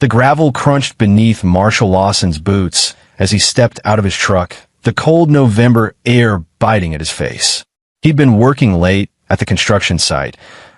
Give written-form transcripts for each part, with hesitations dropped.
The gravel crunched beneath Marshall Lawson's boots as he stepped out of his truck, the cold November air biting at his face. He'd been working late at the construction site,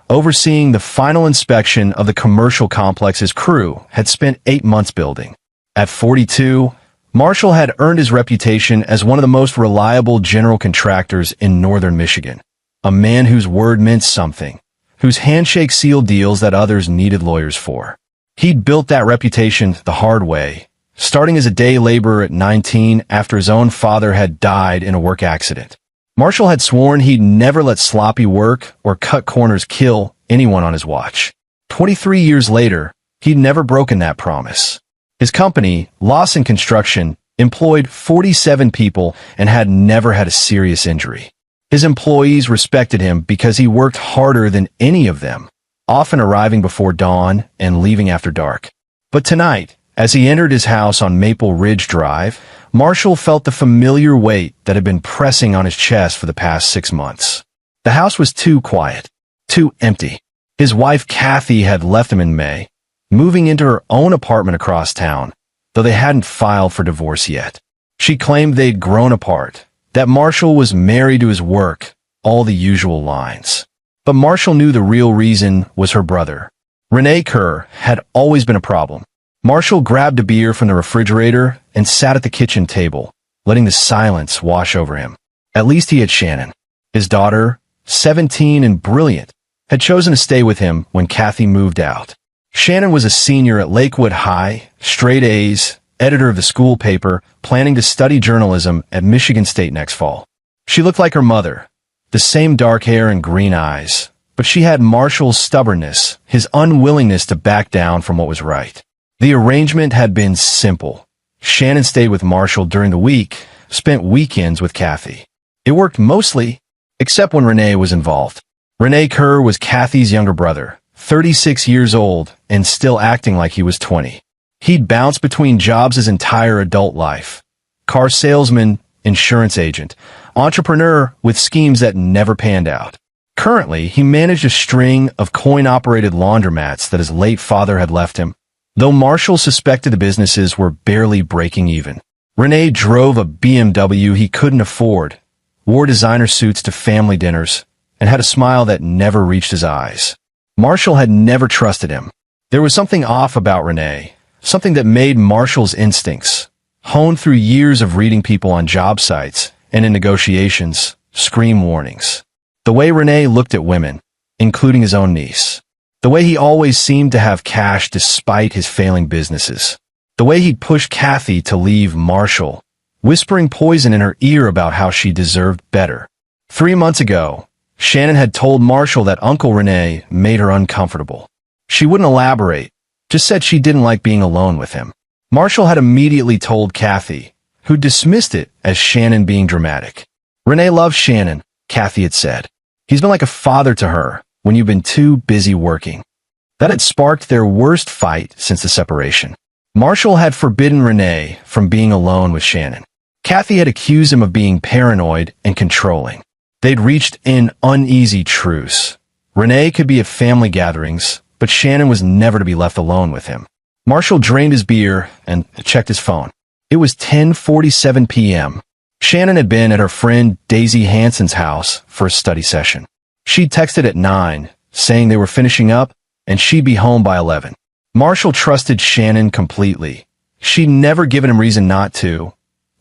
overseeing the final inspection of the commercial complex his crew had spent 8 months building. At 42, Marshall had earned his reputation as one of the most reliable general contractors in northern Michigan, a man whose word meant something, whose handshake sealed deals that others needed lawyers for. He'd built that reputation the hard way, starting as a day laborer at 19 after his own father had died in a work accident. Marshall had sworn he'd never let sloppy work or cut corners kill anyone on his watch. 23 years later, he'd never broken that promise. His company, Lawson Construction, employed 47 people and had never had a serious injury. His employees respected him because he worked harder than any of them, often arriving before dawn and leaving after dark. But tonight, as he entered his house on Maple Ridge Drive, Marshall felt the familiar weight that had been pressing on his chest for the past 6 months. The house was too quiet, too empty. His wife Kathy had left him in May, moving into her own apartment across town, though they hadn't filed for divorce yet. She claimed they'd grown apart, that Marshall was married to his work, all the usual lines. But Marshall knew the real reason was her brother. Renee Kerr had always been a problem. Marshall grabbed a beer from the refrigerator and sat at the kitchen table, letting the silence wash over him. At least he had Shannon. His daughter, 17 and brilliant, had chosen to stay with him when Kathy moved out. Shannon was a senior at Lakewood High, straight A's, editor of the school paper, planning to study journalism at Michigan State next fall. She looked like her mother, the same dark hair and green eyes, but she had Marshall's stubbornness, his unwillingness to back down from what was right. The arrangement had been simple. Shannon stayed with Marshall during the week, spent weekends with Kathy. It worked mostly, except when Renee was involved. Renee Kerr was Kathy's younger brother, 36 years old, and still acting like he was 20. He'd bounced between jobs his entire adult life. Car salesman, insurance agent, entrepreneur with schemes that never panned out. Currently, he managed a string of coin-operated laundromats that his late father had left him, though Marshall suspected the businesses were barely breaking even. Renee drove a BMW he couldn't afford, wore designer suits to family dinners, and had a smile that never reached his eyes. Marshall had never trusted him. There was something off about Renee, something that made Marshall's instincts, honed through years of reading people on job sites and in negotiations, scream warnings. The way Renee looked at women, including his own niece. The way he always seemed to have cash despite his failing businesses. The way he'd pushed Kathy to leave Marshall, whispering poison in her ear about how she deserved better. 3 months ago, Shannon had told Marshall that Uncle Renee made her uncomfortable. She wouldn't elaborate, just said she didn't like being alone with him. Marshall had immediately told Kathy, who dismissed it as Shannon being dramatic. Renee loves Shannon, Kathy had said. He's been like a father to her when you've been too busy working. That had sparked their worst fight since the separation. Marshall had forbidden Renee from being alone with Shannon. Kathy had accused him of being paranoid and controlling. They'd reached an uneasy truce. Renee could be at family gatherings, but Shannon was never to be left alone with him. Marshall drained his beer and checked his phone. It was 10:47 p.m. Shannon had been at her friend Daisy Hansen's house for a study session. She'd texted at 9, saying they were finishing up, and she'd be home by 11. Marshall trusted Shannon completely. She'd never given him reason not to,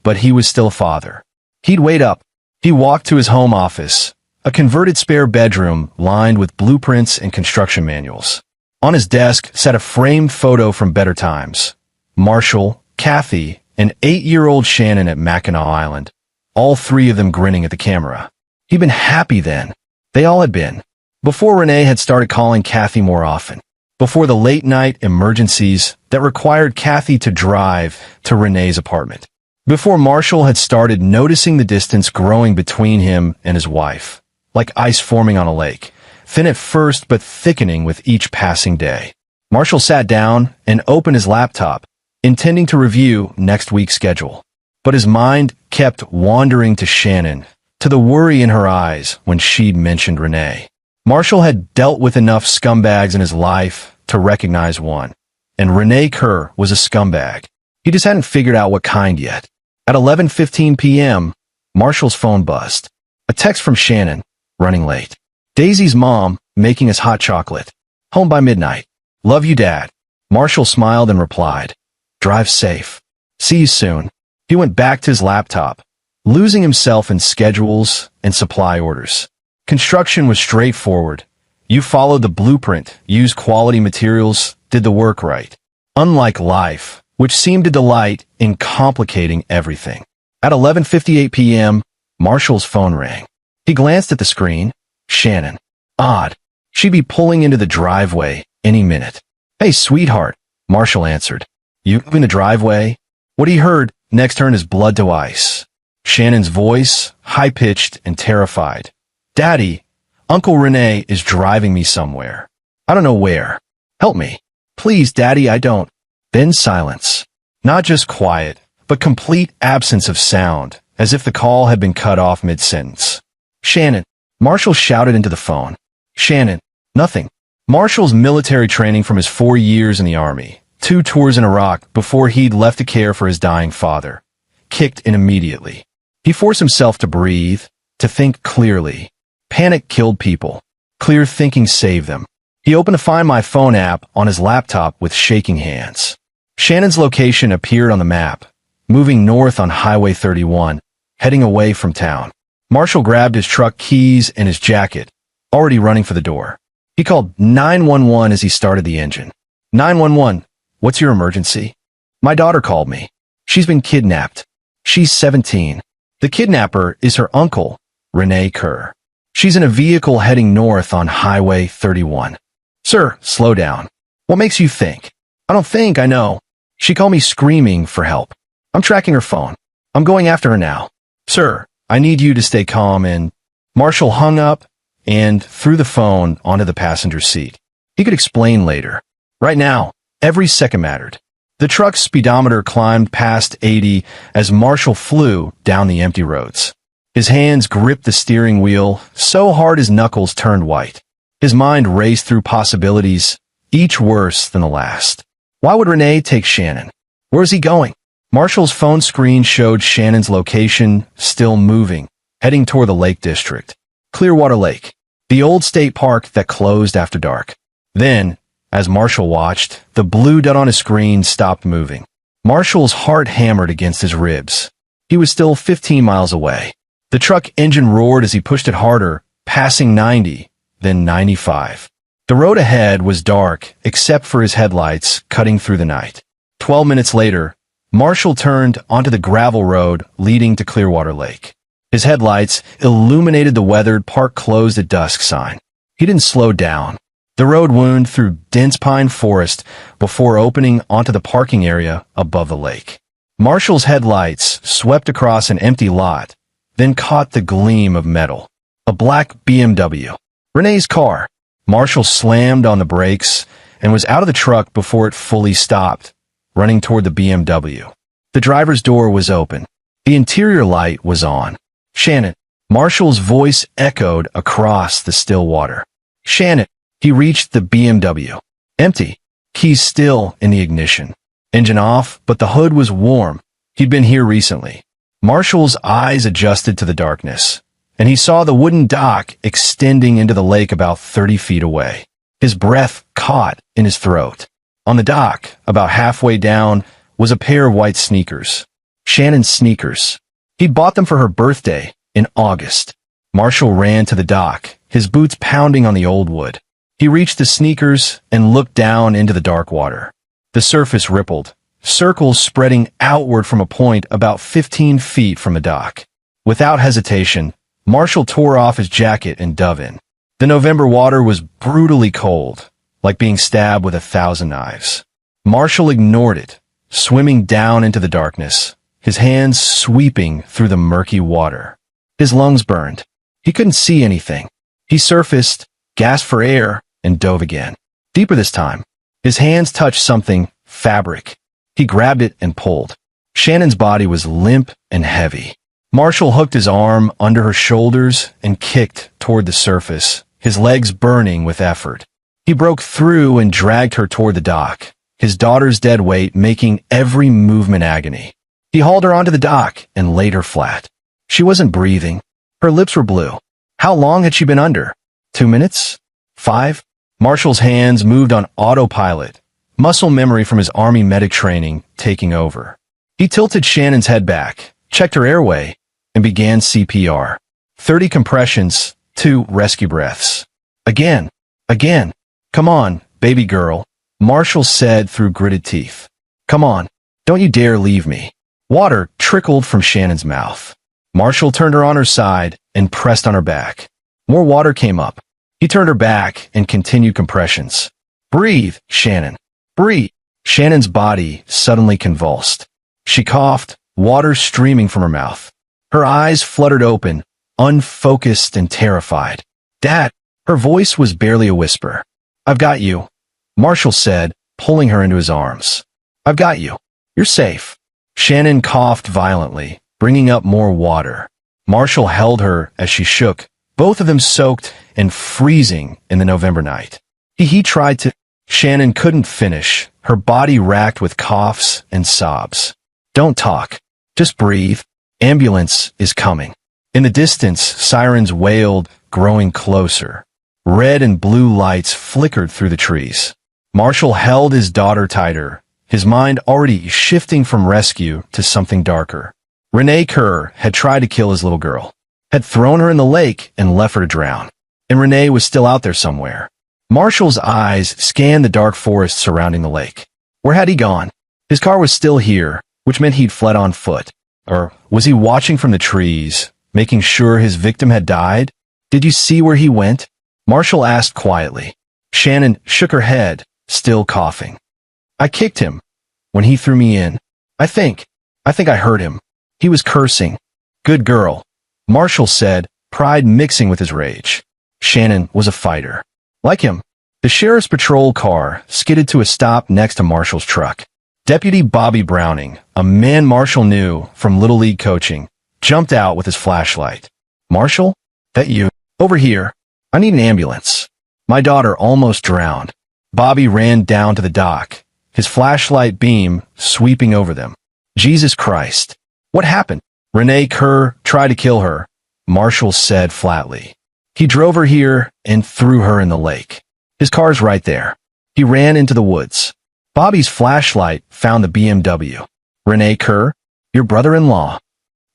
but he was still a father. He'd wait up. He walked to his home office, a converted spare bedroom lined with blueprints and construction manuals. On his desk sat a framed photo from Better Times. Marshall, Kathy, and 8-year-old Shannon at Mackinac Island, all three of them grinning at the camera. He'd been happy then. They all had been. Before Renee had started calling Kathy more often. Before the late-night emergencies that required Kathy to drive to Renee's apartment. Before Marshall had started noticing the distance growing between him and his wife, like ice forming on a lake, thin at first but thickening with each passing day. Marshall sat down and opened his laptop, intending to review next week's schedule. But his mind kept wandering to Shannon, to the worry in her eyes when she'd mentioned Renee. Marshall had dealt with enough scumbags in his life to recognize one. and Renee Kerr was a scumbag. He just hadn't figured out what kind yet. At 11:15 p.m., Marshall's phone buzzed. A text from Shannon, running late. Daisy's mom, making us hot chocolate. Home by midnight. Love you, Dad. Marshall smiled and replied, drive safe. See you soon. He went back to his laptop, losing himself in schedules and supply orders. Construction was straightforward. You followed the blueprint, used quality materials, did the work right. Unlike life, which seemed to delight in complicating everything. At 11:58 p.m., Marshall's phone rang. He glanced at the screen. Shannon. Odd. She'd be pulling into the driveway any minute. Hey, sweetheart, Marshall answered. You in the driveway? What he heard next turned his blood to ice. Shannon's voice, high-pitched and terrified. Daddy, Uncle Renee is driving me somewhere. I don't know where. Help me. Please, Daddy, I don't. Then silence. Not just quiet, but complete absence of sound, as if the call had been cut off mid-sentence. Shannon. Marshall shouted into the phone. Shannon. Nothing. Marshall's military training from his 4 years in the Army, 2 tours in Iraq before he'd left to care for his dying father, kicked in immediately. He forced himself to breathe, to think clearly. Panic killed people. Clear thinking saved them. He opened the Find My Phone app on his laptop with shaking hands. Shannon's location appeared on the map, moving north on Highway 31, heading away from town. Marshall grabbed his truck keys and his jacket, already running for the door. He called 911 as he started the engine. 911, what's your emergency? My daughter called me. She's been kidnapped. She's 17. The kidnapper is her uncle, Renee Kerr. She's in a vehicle heading north on Highway 31. Sir, slow down. What makes you think? I don't think, I know. She called me screaming for help. I'm tracking her phone. I'm going after her now. Sir, I need you to stay calm and... Marshall hung up and threw the phone onto the passenger seat. He could explain later. Right now, every second mattered. The truck's speedometer climbed past 80 as Marshall flew down the empty roads. His hands gripped the steering wheel so hard his knuckles turned white. His mind raced through possibilities, each worse than the last. Why would Renee take Shannon? Where's he going? Marshall's phone screen showed Shannon's location, still moving, heading toward the Lake District. Clearwater Lake, the old state park that closed after dark. Then, as Marshall watched, the blue dot on his screen stopped moving. Marshall's heart hammered against his ribs. He was still 15 miles away. The truck engine roared as he pushed it harder, passing 90, then 95. The road ahead was dark, except for his headlights cutting through the night. 12 minutes later, Marshall turned onto the gravel road leading to Clearwater Lake. His headlights illuminated the weathered "Park Closed at Dusk" sign. He didn't slow down. The road wound through dense pine forest before opening onto the parking area above the lake. Marshall's headlights swept across an empty lot, then caught the gleam of metal. A black BMW. Renee's car. Marshall slammed on the brakes and was out of the truck before it fully stopped, running toward the BMW. The driver's door was open. The interior light was on. Shannon. Marshall's voice echoed across the still water. Shannon. He reached the BMW. Empty. Keys still in the ignition. Engine off, but the hood was warm. He'd been here recently. Marshall's eyes adjusted to the darkness, and he saw the wooden dock extending into the lake about 30 feet away. His breath caught in his throat. On the dock, about halfway down, was a pair of white sneakers. Shannon's sneakers. He'd bought them for her birthday in August. Marshall ran to the dock, his boots pounding on the old wood. He reached the sneakers and looked down into the dark water. The surface rippled, circles spreading outward from a point about 15 feet from the dock. Without hesitation, Marshall tore off his jacket and dove in. The November water was brutally cold, like being stabbed with 1,000 knives. Marshall ignored it, swimming down into the darkness, his hands sweeping through the murky water. His lungs burned. He couldn't see anything. He surfaced, gasped for air, and dove again. Deeper this time. His hands touched something, fabric. He grabbed it and pulled. Shannon's body was limp and heavy. Marshall hooked his arm under her shoulders and kicked toward the surface, his legs burning with effort. He broke through and dragged her toward the dock, his daughter's dead weight making every movement agony. He hauled her onto the dock and laid her flat. She wasn't breathing. Her lips were blue. How long had she been under? 2 minutes? 5? Marshall's hands moved on autopilot, muscle memory from his Army medic training taking over. He tilted Shannon's head back, checked her airway, and began CPR. 30 compressions, 2 rescue breaths. Again. Come on, baby girl, Marshall said through gritted teeth. Come on, don't you dare leave me. Water trickled from Shannon's mouth. Marshall turned her on her side and pressed on her back. More water came up. He turned her back and continued compressions. Breathe, Shannon. Breathe. Shannon's body suddenly convulsed. She coughed, water streaming from her mouth. Her eyes fluttered open, unfocused and terrified. Dad! Her voice was barely a whisper. I've got you, Marshall said, pulling her into his arms. I've got you. You're safe. Shannon coughed violently, bringing up more water. Marshall held her as she shook, both of them soaked and freezing in the November night. He tried to... Shannon couldn't finish, her body racked with coughs and sobs. Don't talk. Just breathe. Ambulance is coming. In the distance, sirens wailed, growing closer. Red and blue lights flickered through the trees. Marshall held his daughter tighter, his mind already shifting from rescue to something darker. Renee Kerr had tried to kill his little girl, had thrown her in the lake and left her to drown. And Renee was still out there somewhere. Marshall's eyes scanned the dark forest surrounding the lake. Where had he gone? His car was still here, which meant he'd fled on foot. Or was he watching from the trees, making sure his victim had died? Did you see where he went? Marshall asked quietly. Shannon shook her head, still coughing. I kicked him when he threw me in. I think I heard him. He was cursing. Good girl, Marshall said, pride mixing with his rage. Shannon was a fighter. Like him. The sheriff's patrol car skidded to a stop next to Marshall's truck. Deputy Bobby Browning, a man Marshall knew from Little League coaching, jumped out with his flashlight. Marshall? That you? Over here. I need an ambulance. My daughter almost drowned. Bobby ran down to the dock, his flashlight beam sweeping over them. Jesus Christ. What happened? Renee Kerr tried to kill her, Marshall said flatly. He drove her here and threw her in the lake. His car's right there. He ran into the woods. Bobby's flashlight found the BMW. Renee Kerr, your brother-in-law.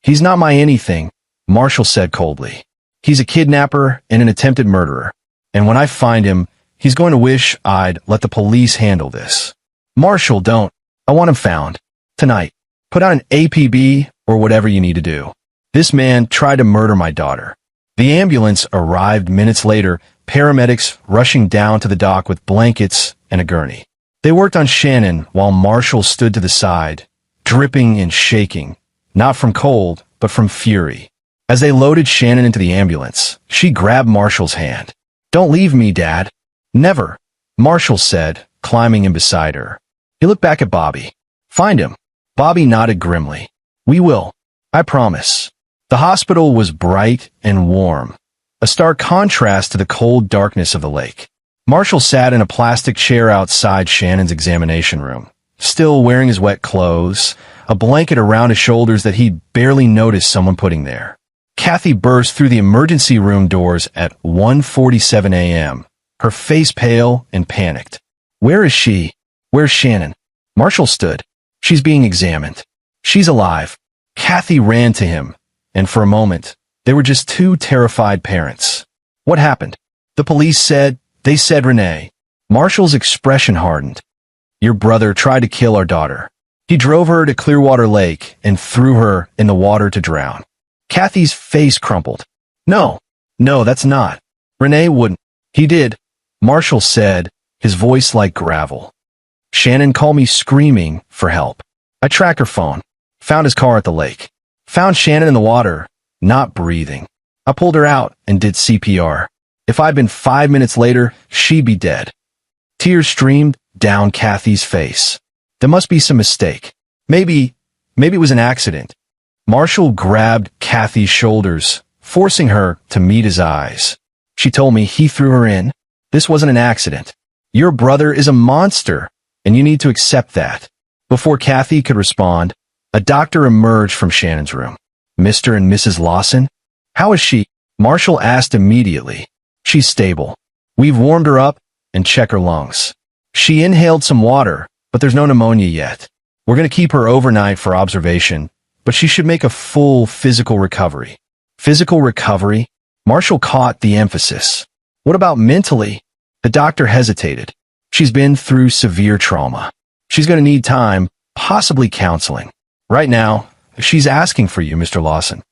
He's not my anything, Marshall said coldly. He's a kidnapper and an attempted murderer. And when I find him, he's going to wish I'd let the police handle this. Marshall, don't. I want him found. Tonight. Put out an APB or whatever you need to do. This man tried to murder my daughter. The ambulance arrived minutes later, paramedics rushing down to the dock with blankets and a gurney. They worked on Shannon while Marshall stood to the side, dripping and shaking, not from cold, but from fury. As they loaded Shannon into the ambulance, she grabbed Marshall's hand. Don't leave me, Dad. Never, Marshall said, climbing in beside her. He looked back at Bobby. Find him. Bobby nodded grimly. We will. I promise. The hospital was bright and warm, a stark contrast to the cold darkness of the lake. Marshall sat in a plastic chair outside Shannon's examination room, still wearing his wet clothes, a blanket around his shoulders that he'd barely noticed someone putting there. Kathy burst through the emergency room doors at 1:47 a.m., her face pale and panicked. Where is she? Where's Shannon? Marshall stood. She's being examined. She's alive. Kathy ran to him, and for a moment, they were just two terrified parents. What happened? The police said, they said Renee. Marshall's expression hardened. Your brother tried to kill our daughter. He drove her to Clearwater Lake and threw her in the water to drown. Kathy's face crumpled. No, that's not. Renee wouldn't. He did, Marshall said, his voice like gravel. Shannon called me screaming for help. I tracked her phone, found his car at the lake, found Shannon in the water, not breathing. I pulled her out and did CPR. If I'd been 5 minutes later, she'd be dead. Tears streamed down Kathy's face. There must be some mistake. Maybe it was an accident. Marshall grabbed Kathy's shoulders, forcing her to meet his eyes. She told me he threw her in. This wasn't an accident. Your brother is a monster, and you need to accept that." Before Kathy could respond, a doctor emerged from Shannon's room. "Mr. and Mrs. Lawson? How is she?" Marshall asked immediately. "She's stable. We've warmed her up and checked her lungs. She inhaled some water, but there's no pneumonia yet. We're going to keep her overnight for observation, but she should make a full physical recovery." Physical recovery? Marshall caught the emphasis. What about mentally? The doctor hesitated. "She's been through severe trauma. She's going to need time, possibly counseling. Right now, she's asking for you, Mr. Lawson."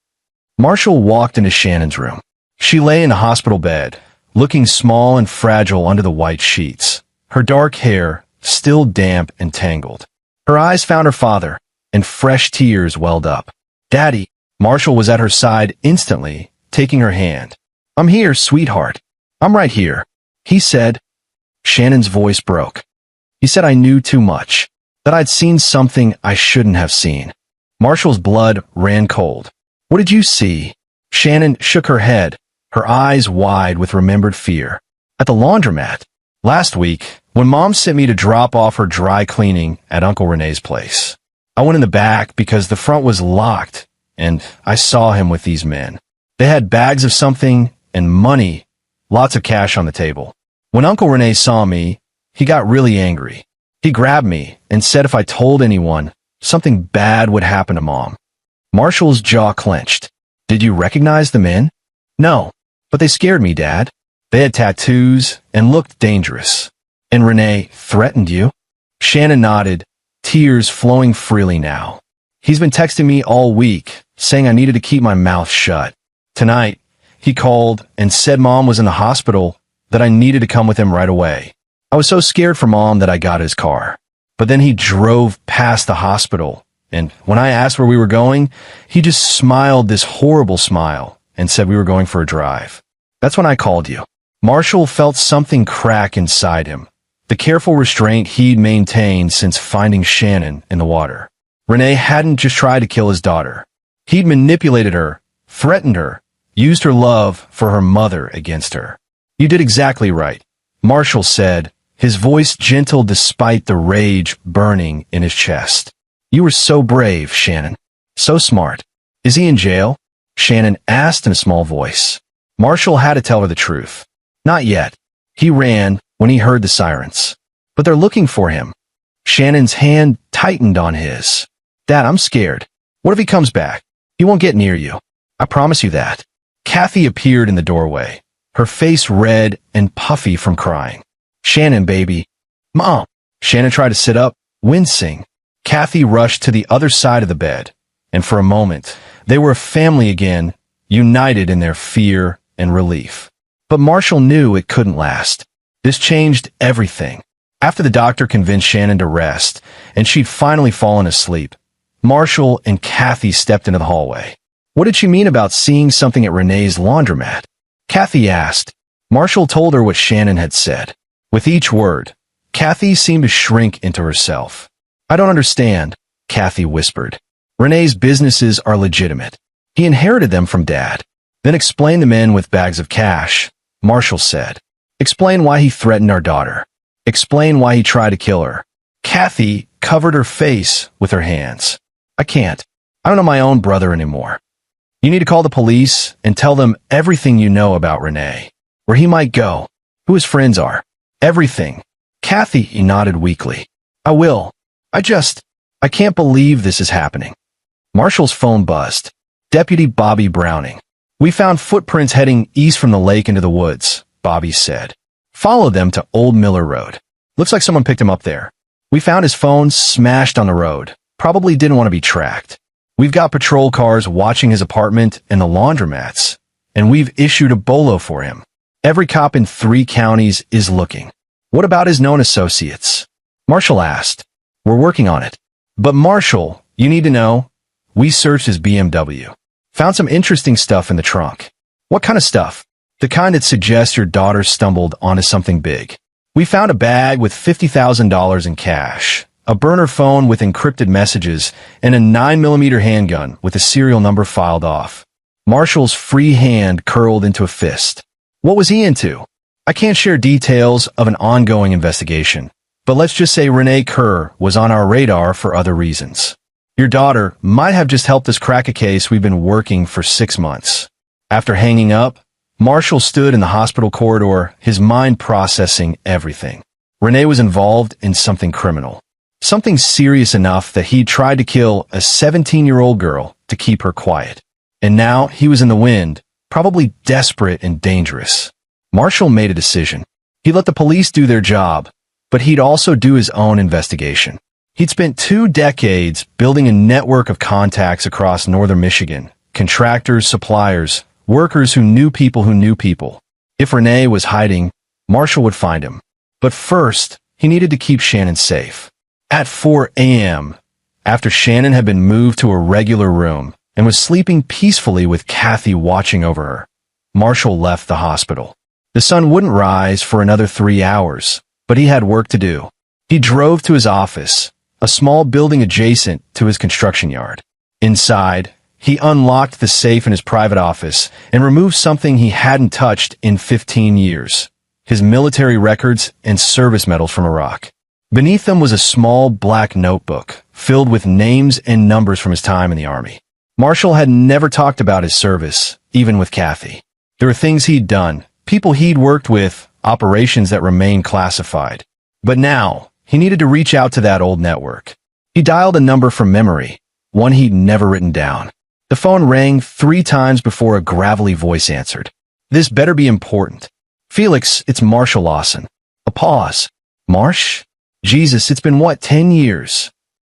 Marshall walked into Shannon's room. She lay in a hospital bed, looking small and fragile under the white sheets, her dark hair still damp and tangled. Her eyes found her father, and fresh tears welled up. "Daddy." Marshall was at her side instantly, taking her hand. "I'm here, sweetheart. I'm right here," he said. Shannon's voice broke. "He said I knew too much, that I'd seen something I shouldn't have seen." Marshall's blood ran cold. "What did you see?" Shannon shook her head, her eyes wide with remembered fear. "At the laundromat. Last week, when Mom sent me to drop off her dry cleaning at Uncle Renee's place. I went in the back because the front was locked, and I saw him with these men. They had bags of something and money, lots of cash on the table. When Uncle Renee saw me, he got really angry. He grabbed me and said if I told anyone, something bad would happen to Mom." Marshall's jaw clenched. "Did you recognize the men?" "No, but they scared me, Dad. They had tattoos and looked dangerous." "And Renee threatened you?" Shannon nodded, tears flowing freely now. "He's been texting me all week, saying I needed to keep my mouth shut. Tonight, he called and said Mom was in the hospital, that I needed to come with him right away. I was so scared for Mom that I got his car. But then he drove past the hospital, and when I asked where we were going, he just smiled this horrible smile and said we were going for a drive. That's when I called you." Marshall felt something crack inside him, the careful restraint he'd maintained since finding Shannon in the water. Renee hadn't just tried to kill his daughter. He'd manipulated her, threatened her, used her love for her mother against her. "You did exactly right," Marshall said, his voice gentle despite the rage burning in his chest. "You were so brave, Shannon. So smart. Is he in jail?" Shannon asked in a small voice. Marshall had to tell her the truth. "Not yet. He ran when he heard the sirens. But they're looking for him." Shannon's hand tightened on his. "Dad, I'm scared. What if he comes back? He won't get near you. I promise you that." Kathy appeared in the doorway, her face red and puffy from crying. "Shannon, baby." "Mom." Shannon tried to sit up, wincing. Kathy rushed to the other side of the bed, and for a moment, they were a family again, united in their fear and relief. But Marshall knew it couldn't last. This changed everything. After the doctor convinced Shannon to rest, and she'd finally fallen asleep, Marshall and Kathy stepped into the hallway. "What did she mean about seeing something at Renee's laundromat?" Kathy asked. Marshall told her what Shannon had said. With each word, Kathy seemed to shrink into herself. "I don't understand," Kathy whispered. "Renee's businesses are legitimate. He inherited them from Dad." "Then explain the men with bags of cash," Marshall said. "Explain why he threatened our daughter. Explain why he tried to kill her." Kathy covered her face with her hands. "I can't. I don't know my own brother anymore. You need to call the police and tell them everything you know about Renee, where he might go, who his friends are, everything." Kathy nodded weakly. "I will. I can't believe this is happening." Marshall's phone buzzed. "Deputy Bobby Browning. We found footprints heading east from the lake into the woods," Bobby said. "Follow them to Old Miller Road. Looks like someone picked him up there. We found his phone smashed on the road. Probably didn't want to be tracked. We've got patrol cars watching his apartment and the laundromats, and we've issued a bolo for him. Every cop in 3 counties is looking." "What about his known associates?" Marshall asked. "We're working on it." "But Marshall, you need to know, we searched his BMW. Found some interesting stuff in the trunk." "What kind of stuff?" "The kind that suggests your daughter stumbled onto something big. We found a bag with $50,000 in cash, a burner phone with encrypted messages, and a 9mm handgun with a serial number filed off." Marshall's free hand curled into a fist. "What was he into?" "I can't share details of an ongoing investigation, But let's just say Renee Kerr was on our radar for other reasons. Your daughter might have just helped us crack a case we've been working for 6 months. After hanging up, Marshall stood in the hospital corridor, his mind processing everything. Renee was involved in something criminal. Something serious enough that he tried to kill a 17-year-old girl to keep her quiet. And now he was in the wind, probably desperate and dangerous. Marshall made a decision. He let the police do their job, but he'd also do his own investigation. He'd spent 2 decades building a network of contacts across northern Michigan, contractors, suppliers, workers who knew people who knew people. If Renee was hiding, Marshall would find him. But first, he needed to keep Shannon safe. At 4 a.m., after Shannon had been moved to a regular room and was sleeping peacefully with Kathy watching over her, Marshall left the hospital. The sun wouldn't rise for another 3 hours, but he had work to do. He drove to his office, a small building adjacent to his construction yard. Inside, he unlocked the safe in his private office and removed something he hadn't touched in 15 years, his military records and service medals from Iraq. Beneath them was a small black notebook filled with names and numbers from his time in the Army. Marshall had never talked about his service, even with Kathy. There were things he'd done, people he'd worked with, operations that remained classified. But now, he needed to reach out to that old network. He dialed a number from memory, one he'd never written down. The phone rang 3 times before a gravelly voice answered. This better be important. Felix, it's Marshall Lawson. A pause. Marsh? Jesus, it's been what, 10 years?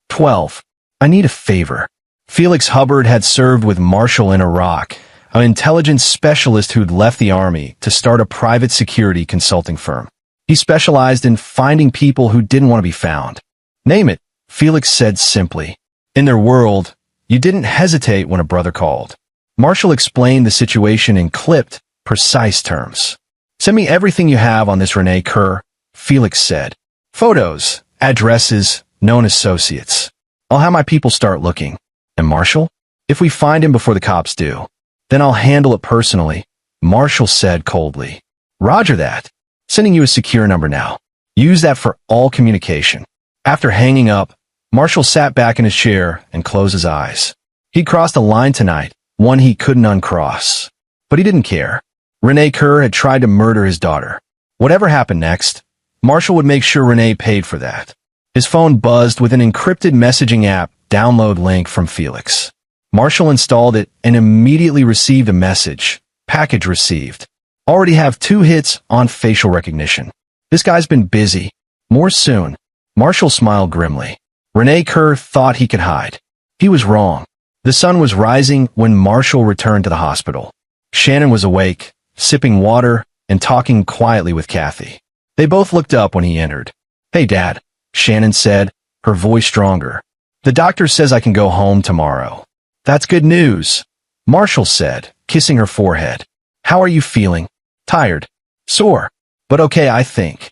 12. I need a favor. Felix Hubbard had served with Marshall in Iraq, an intelligence specialist who'd left the Army to start a private security consulting firm. He specialized in finding people who didn't want to be found. Name it, Felix said simply. In their world, you didn't hesitate when a brother called. Marshall explained the situation in clipped, precise terms. Send me everything you have on this Renee Kerr, Felix said. Photos, addresses, known associates. I'll have my people start looking. And Marshall? If we find him before the cops do, then I'll handle it personally, Marshall said coldly. Roger that. Sending you a secure number now. Use that for all communication. After hanging up, Marshall sat back in his chair and closed his eyes. He'd crossed a line tonight, one he couldn't uncross. But he didn't care. Renee Kerr had tried to murder his daughter. Whatever happened next, Marshall would make sure Renee paid for that. His phone buzzed with an encrypted messaging app download link from Felix. Marshall installed it and immediately received a message. Package received. Already have 2 hits on facial recognition. This guy's been busy. More soon. Marshall smiled grimly. Renee Kerr thought he could hide. He was wrong. The sun was rising when Marshall returned to the hospital. Shannon was awake, sipping water and talking quietly with Kathy. They both looked up when he entered. Hey, Dad, Shannon said, her voice stronger. The doctor says I can go home tomorrow. That's good news, Marshall said, kissing her forehead. How are you feeling? Tired. Sore. But okay, I think.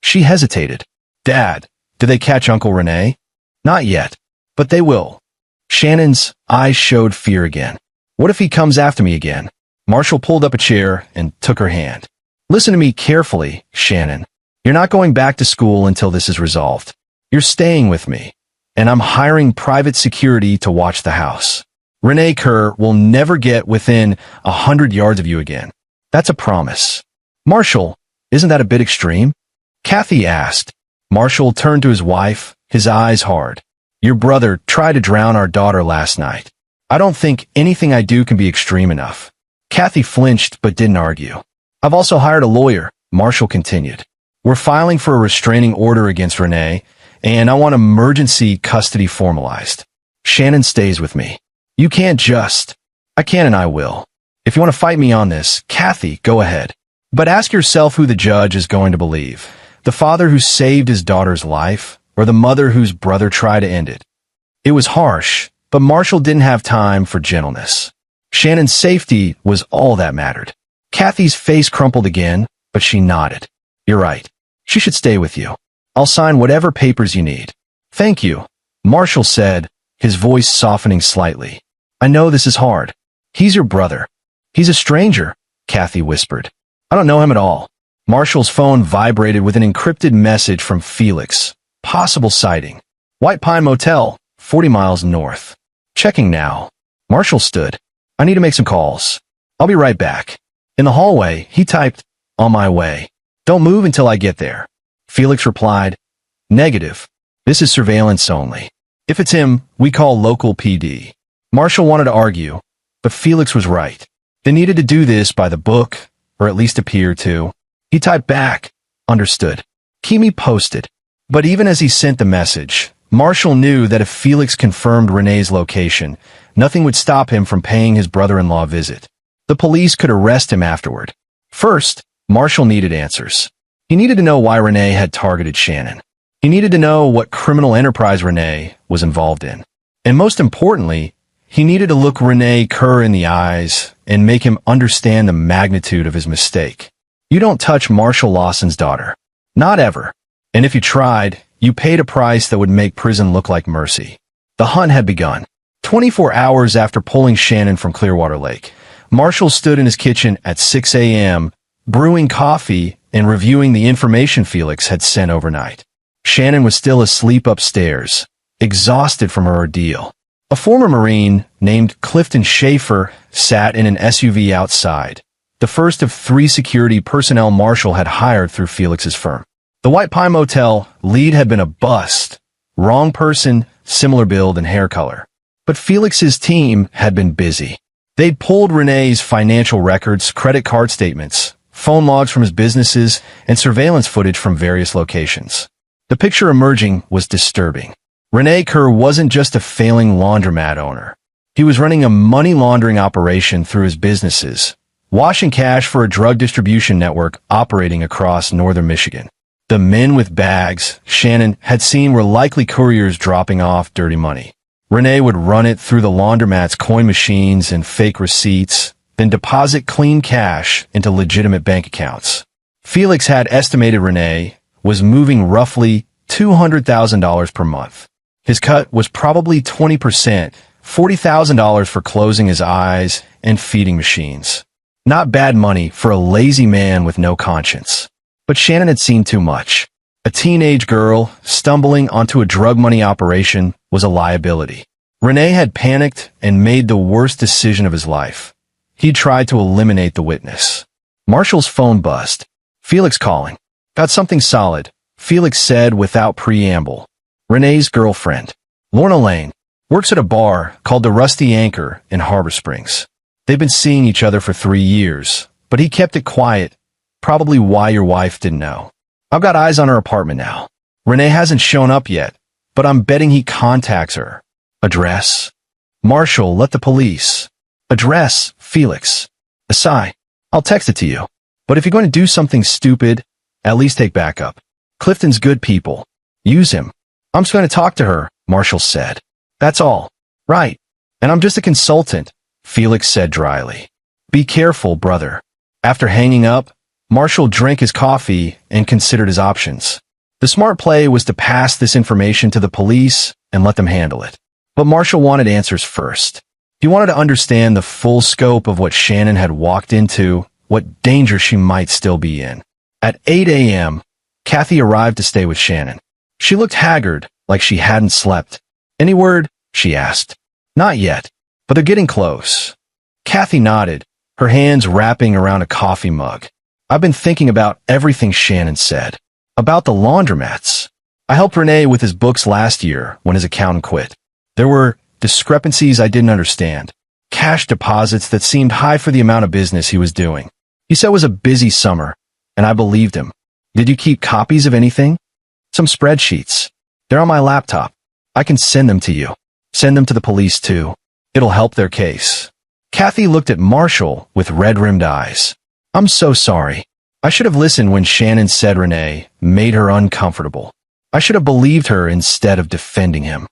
She hesitated. Dad, did they catch Uncle Renee? Not yet. But they will. Shannon's eyes showed fear again. What if he comes after me again? Marshall pulled up a chair and took her hand. Listen to me carefully, Shannon. You're not going back to school until this is resolved. You're staying with me. And I'm hiring private security to watch the house. Renee Kerr will never get within 100 yards of you again. That's a promise. Marshall, isn't that a bit extreme? Kathy asked. Marshall turned to his wife, his eyes hard. Your brother tried to drown our daughter last night. I don't think anything I do can be extreme enough. Kathy flinched but didn't argue. I've also hired a lawyer, Marshall continued. We're filing for a restraining order against Renee, and I want emergency custody formalized. Shannon stays with me. You can't just. I can and I will. If you want to fight me on this, Kathy, go ahead. But ask yourself who the judge is going to believe. The father who saved his daughter's life, or the mother whose brother tried to end it. It was harsh, but Marshall didn't have time for gentleness. Shannon's safety was all that mattered. Kathy's face crumpled again, but she nodded. You're right. She should stay with you. I'll sign whatever papers you need. Thank you, Marshall said, his voice softening slightly. I know this is hard. He's your brother. He's a stranger, Kathy whispered. I don't know him at all. Marshall's phone vibrated with an encrypted message from Felix. Possible sighting. White Pine Motel, 40 miles north. Checking now. Marshall stood. I need to make some calls. I'll be right back. In the hallway, he typed, on my way. Don't move until I get there. Felix replied, negative. This is surveillance only. If it's him, we call local PD. Marshall wanted to argue, but Felix was right. They needed to do this by the book, or at least appear to. He typed back, understood. Keep me posted. But even as he sent the message, Marshall knew that if Felix confirmed Renee's location, nothing would stop him from paying his brother-in-law a visit. The police could arrest him afterward. First, Marshall needed answers. He needed to know why Renee had targeted Shannon. He needed to know what criminal enterprise Renee was involved in. And most importantly, he needed to look Renee Kerr in the eyes and make him understand the magnitude of his mistake. You don't touch Marshall Lawson's daughter. Not ever. And if you tried, you paid a price that would make prison look like mercy. The hunt had begun. 24 hours after pulling Shannon from Clearwater Lake, Marshall stood in his kitchen at 6 a.m., brewing coffee and reviewing the information Felix had sent overnight. Shannon was still asleep upstairs, exhausted from her ordeal. A former Marine named Clifton Schaefer sat in an SUV outside, the first of 3 security personnel Marshall had hired through Felix's firm. The White Pine Motel lead had been a bust. Wrong person, similar build and hair color. But Felix's team had been busy. They'd pulled Renee's financial records, credit card statements, phone logs from his businesses, and surveillance footage from various locations. The picture emerging was disturbing. Renee Kerr wasn't just a failing laundromat owner. He was running a money laundering operation through his businesses, washing cash for a drug distribution network operating across northern Michigan. The men with bags Shannon had seen were likely couriers dropping off dirty money. Renee would run it through the laundromat's coin machines and fake receipts, then deposit clean cash into legitimate bank accounts. Felix had estimated Renee was moving roughly $200,000 per month. His cut was probably 20%, $40,000 for closing his eyes and feeding machines. Not bad money for a lazy man with no conscience. But Shannon had seen too much. A teenage girl stumbling onto a drug money operation was a liability. Renee had panicked and made the worst decision of his life. He tried to eliminate the witness. Marshall's phone buzzed. Felix calling. Got something solid, Felix said without preamble. Renee's girlfriend, Lorna Lane, works at a bar called the Rusty Anchor in Harbor Springs. They've been seeing each other for 3 years, but he kept it quiet. Probably why your wife didn't know. I've got eyes on her apartment now. Renee hasn't shown up yet, but I'm betting he contacts her. Address? Marshall, let the police. Address, Felix. A sigh. I'll text it to you. But if you're going to do something stupid, at least take backup. Clifton's good people. Use him. I'm just going to talk to her, Marshall said. That's all. Right. And I'm just a consultant, Felix said dryly. Be careful, brother. After hanging up, Marshall drank his coffee and considered his options. The smart play was to pass this information to the police and let them handle it. But Marshall wanted answers first. He wanted to understand the full scope of what Shannon had walked into, what danger she might still be in. At 8 a.m., Kathy arrived to stay with Shannon. She looked haggard, like she hadn't slept. Any word? She asked. Not yet, but they're getting close. Kathy nodded, her hands wrapping around a coffee mug. I've been thinking about everything Shannon said. About the laundromats. I helped Renee with his books last year when his accountant quit. There were discrepancies I didn't understand. Cash deposits that seemed high for the amount of business he was doing. He said it was a busy summer, and I believed him. Did you keep copies of anything? Some spreadsheets. They're on my laptop. I can send them to you. Send them to the police too. It'll help their case. Kathy looked at Marshall with red-rimmed eyes. I'm so sorry. I should have listened when Shannon said Renee made her uncomfortable. I should have believed her instead of defending him.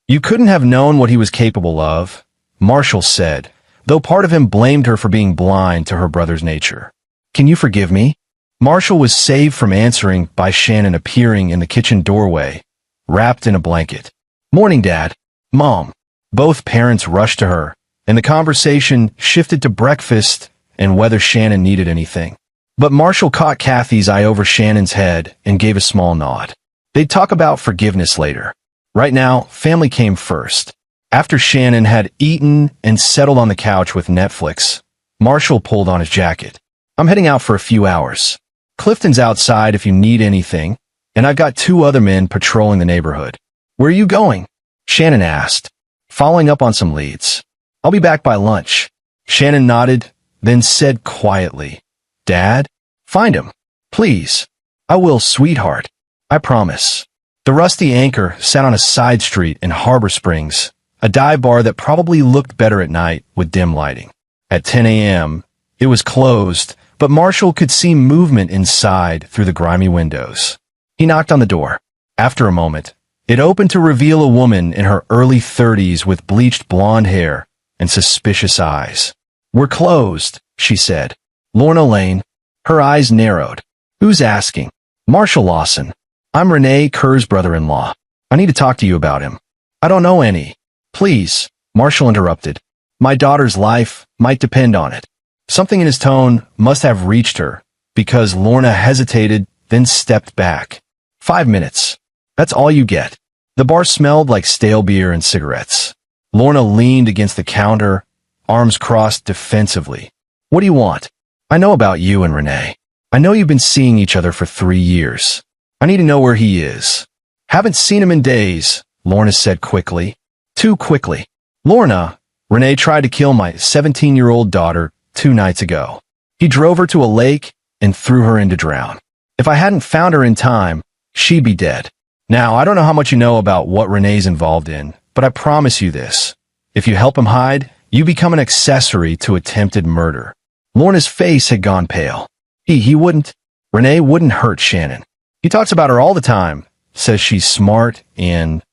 You couldn't have known what he was capable of, Marshall said, though part of him blamed her for being blind to her brother's nature. Can you forgive me? Marshall was saved from answering by Shannon appearing in the kitchen doorway, wrapped in a blanket. Morning, Dad. Mom. Both parents rushed to her, and the conversation shifted to breakfast and whether Shannon needed anything. But Marshall caught Kathy's eye over Shannon's head and gave a small nod. They'd talk about forgiveness later. Right now, family came first. After Shannon had eaten and settled on the couch with Netflix, Marshall pulled on his jacket. I'm heading out for a few hours. Clifton's outside if you need anything, and I've got 2 other men patrolling the neighborhood. Where are you going? Shannon asked, following up on some leads. I'll be back by lunch. Shannon nodded, then said quietly, Dad? Find him. Please. I will, sweetheart. I promise. The Rusty Anchor sat on a side street in Harbor Springs, a dive bar that probably looked better at night with dim lighting. At 10 a.m., it was closed, but Marshall could see movement inside through the grimy windows. He knocked on the door. After a moment, it opened to reveal a woman in her early 30s with bleached blonde hair and suspicious eyes. We're closed, she said. Lorna Lane. Her eyes narrowed. Who's asking? Marshall Lawson. I'm Renee Kerr's brother-in-law. I need to talk to you about him. I don't know any. Please, Marshall interrupted. My daughter's life might depend on it. Something in his tone must have reached her, because Lorna hesitated, then stepped back. 5 minutes. That's all you get. The bar smelled like stale beer and cigarettes. Lorna leaned against the counter, arms crossed defensively. What do you want? I know about you and Renee. I know you've been seeing each other for 3 years. I need to know where he is. Haven't seen him in days, Lorna said quickly. Too quickly. Lorna, Renee tried to kill my 17-year-old daughter 2 nights ago. He drove her to a lake and threw her in to drown. If I hadn't found her in time, she'd be dead. Now, I don't know how much you know about what Renee's involved in, but I promise you this. If you help him hide, you become an accessory to attempted murder. Lorna's face had gone pale. He wouldn't. Renee wouldn't hurt Shannon. He talks about her all the time, says she's smart and...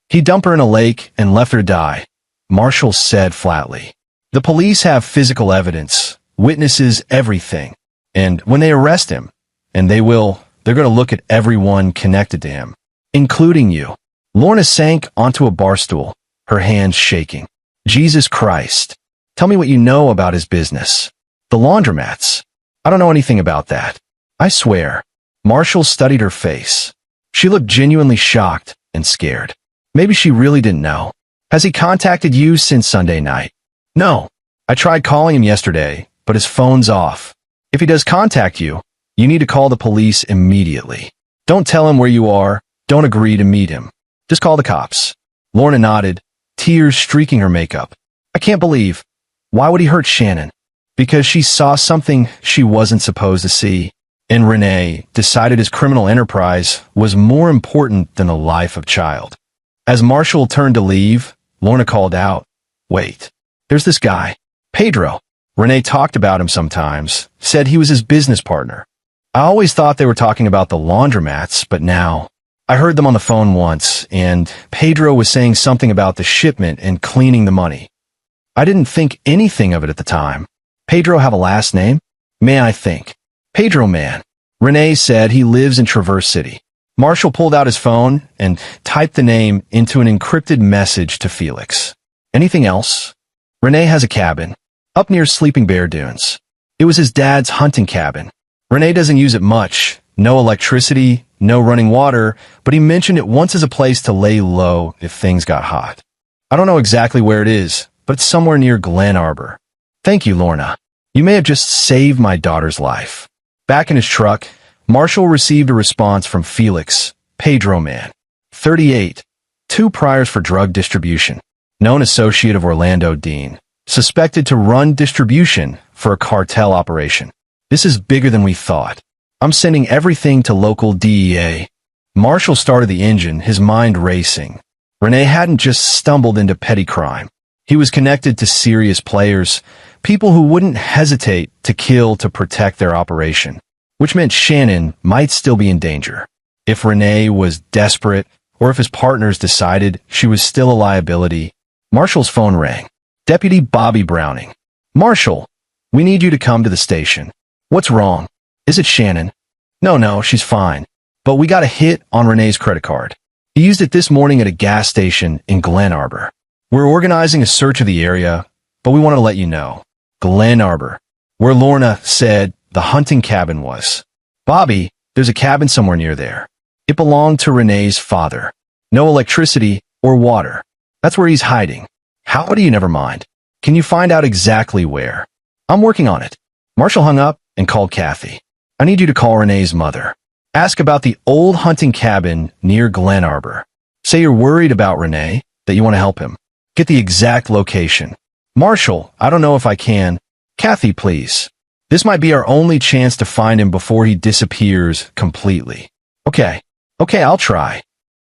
He dumped her in a lake and left her to die, Marshall said flatly. The police have physical evidence, witnesses, everything. And when they arrest him, and they will, they're going to look at everyone connected to him, including you. Lorna sank onto a bar stool, her hands shaking. Jesus Christ. Tell me what you know about his business. The laundromats. I don't know anything about that. I swear. Marshall studied her face. She looked genuinely shocked and scared. Maybe she really didn't know. Has he contacted you since Sunday night? No. I tried calling him yesterday, but his phone's off. If he does contact you, you need to call the police immediately. Don't tell him where you are. Don't agree to meet him. Just call the cops. Lorna nodded, tears streaking her makeup. I can't believe. Why would he hurt Shannon? Because she saw something she wasn't supposed to see. And Renee decided his criminal enterprise was more important than the life of a child. As Marshall turned to leave, Lorna called out, Wait, there's this guy, Pedro. Renee talked about him sometimes, said he was his business partner. I always thought they were talking about the laundromats, but now I heard them on the phone once, and Pedro was saying something about the shipment and cleaning the money. I didn't think anything of it at the time. Pedro have a last name? May I think? Pedro man. Renee said he lives in Traverse City. Marshall pulled out his phone and typed the name into an encrypted message to Felix. Anything else? Renee has a cabin up near Sleeping Bear Dunes. It was his dad's hunting cabin. Renee doesn't use it much. No electricity, no running water, but he mentioned it once as a place to lay low if things got hot. I don't know exactly where it is, but it's somewhere near Glen Arbor. Thank you, Lorna. You may have just saved my daughter's life. Back in his truck, Marshall received a response from Felix, Pedro man, 38, 2 priors for drug distribution, known associate of Orlando Dean, suspected to run distribution for a cartel operation. This is bigger than we thought. I'm sending everything to local DEA. Marshall started the engine, his mind racing. Renee hadn't just stumbled into petty crime. He was connected to serious players, people who wouldn't hesitate to kill to protect their operation, which meant Shannon might still be in danger. If Renee was desperate, or if his partners decided she was still a liability, Marshall's phone rang. Deputy Bobby Browning. Marshall, we need you to come to the station. What's wrong? Is it Shannon? No, she's fine. But we got a hit on Renee's credit card. He used it this morning at a gas station in Glen Arbor. We're organizing a search of the area, but we wanted to let you know. Glen Arbor, where Lorna said the hunting cabin was. Bobby, there's a cabin somewhere near there. It belonged to Renee's father. No electricity or water. That's where he's hiding. How do you never mind? Can you find out exactly where? I'm working on it. Marshall hung up and called Kathy. I need you to call Renee's mother. Ask about the old hunting cabin near Glen Arbor. Say you're worried about Renee, that you want to help him. Get the exact location. Marshall, I don't know if I can. Kathy, please. This might be our only chance to find him before he disappears completely. Okay, I'll try.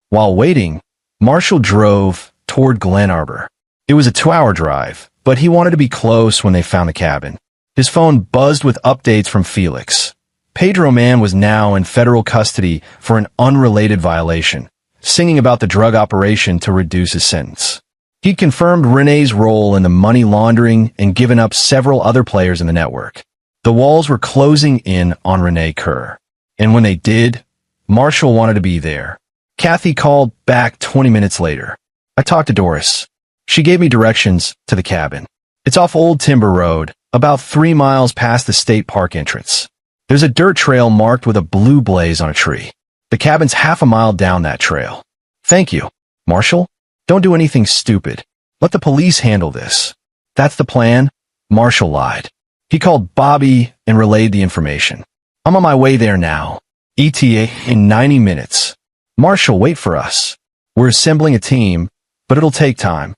While waiting, Marshall drove toward Glen Arbor. It was a 2-hour drive, but he wanted to be close when they found the cabin. His phone buzzed with updates from Felix. Pedro Man was now in federal custody for an unrelated violation, singing about the drug operation to reduce his sentence. He'd confirmed Renee's role in the money laundering and given up several other players in the network. The walls were closing in on Renee Kerr. And when they did, Marshall wanted to be there. Kathy called back 20 minutes later. I talked to Doris. She gave me directions to the cabin. It's off Old Timber Road, about 3 miles past the state park entrance. There's a dirt trail marked with a blue blaze on a tree. The cabin's half a mile down that trail. Thank you. Marshall, don't do anything stupid. Let the police handle this. That's the plan? Marshall lied. He called Bobby and relayed the information. I'm on my way there now. ETA in 90 minutes. Marshall, wait for us. We're assembling a team, but it'll take time.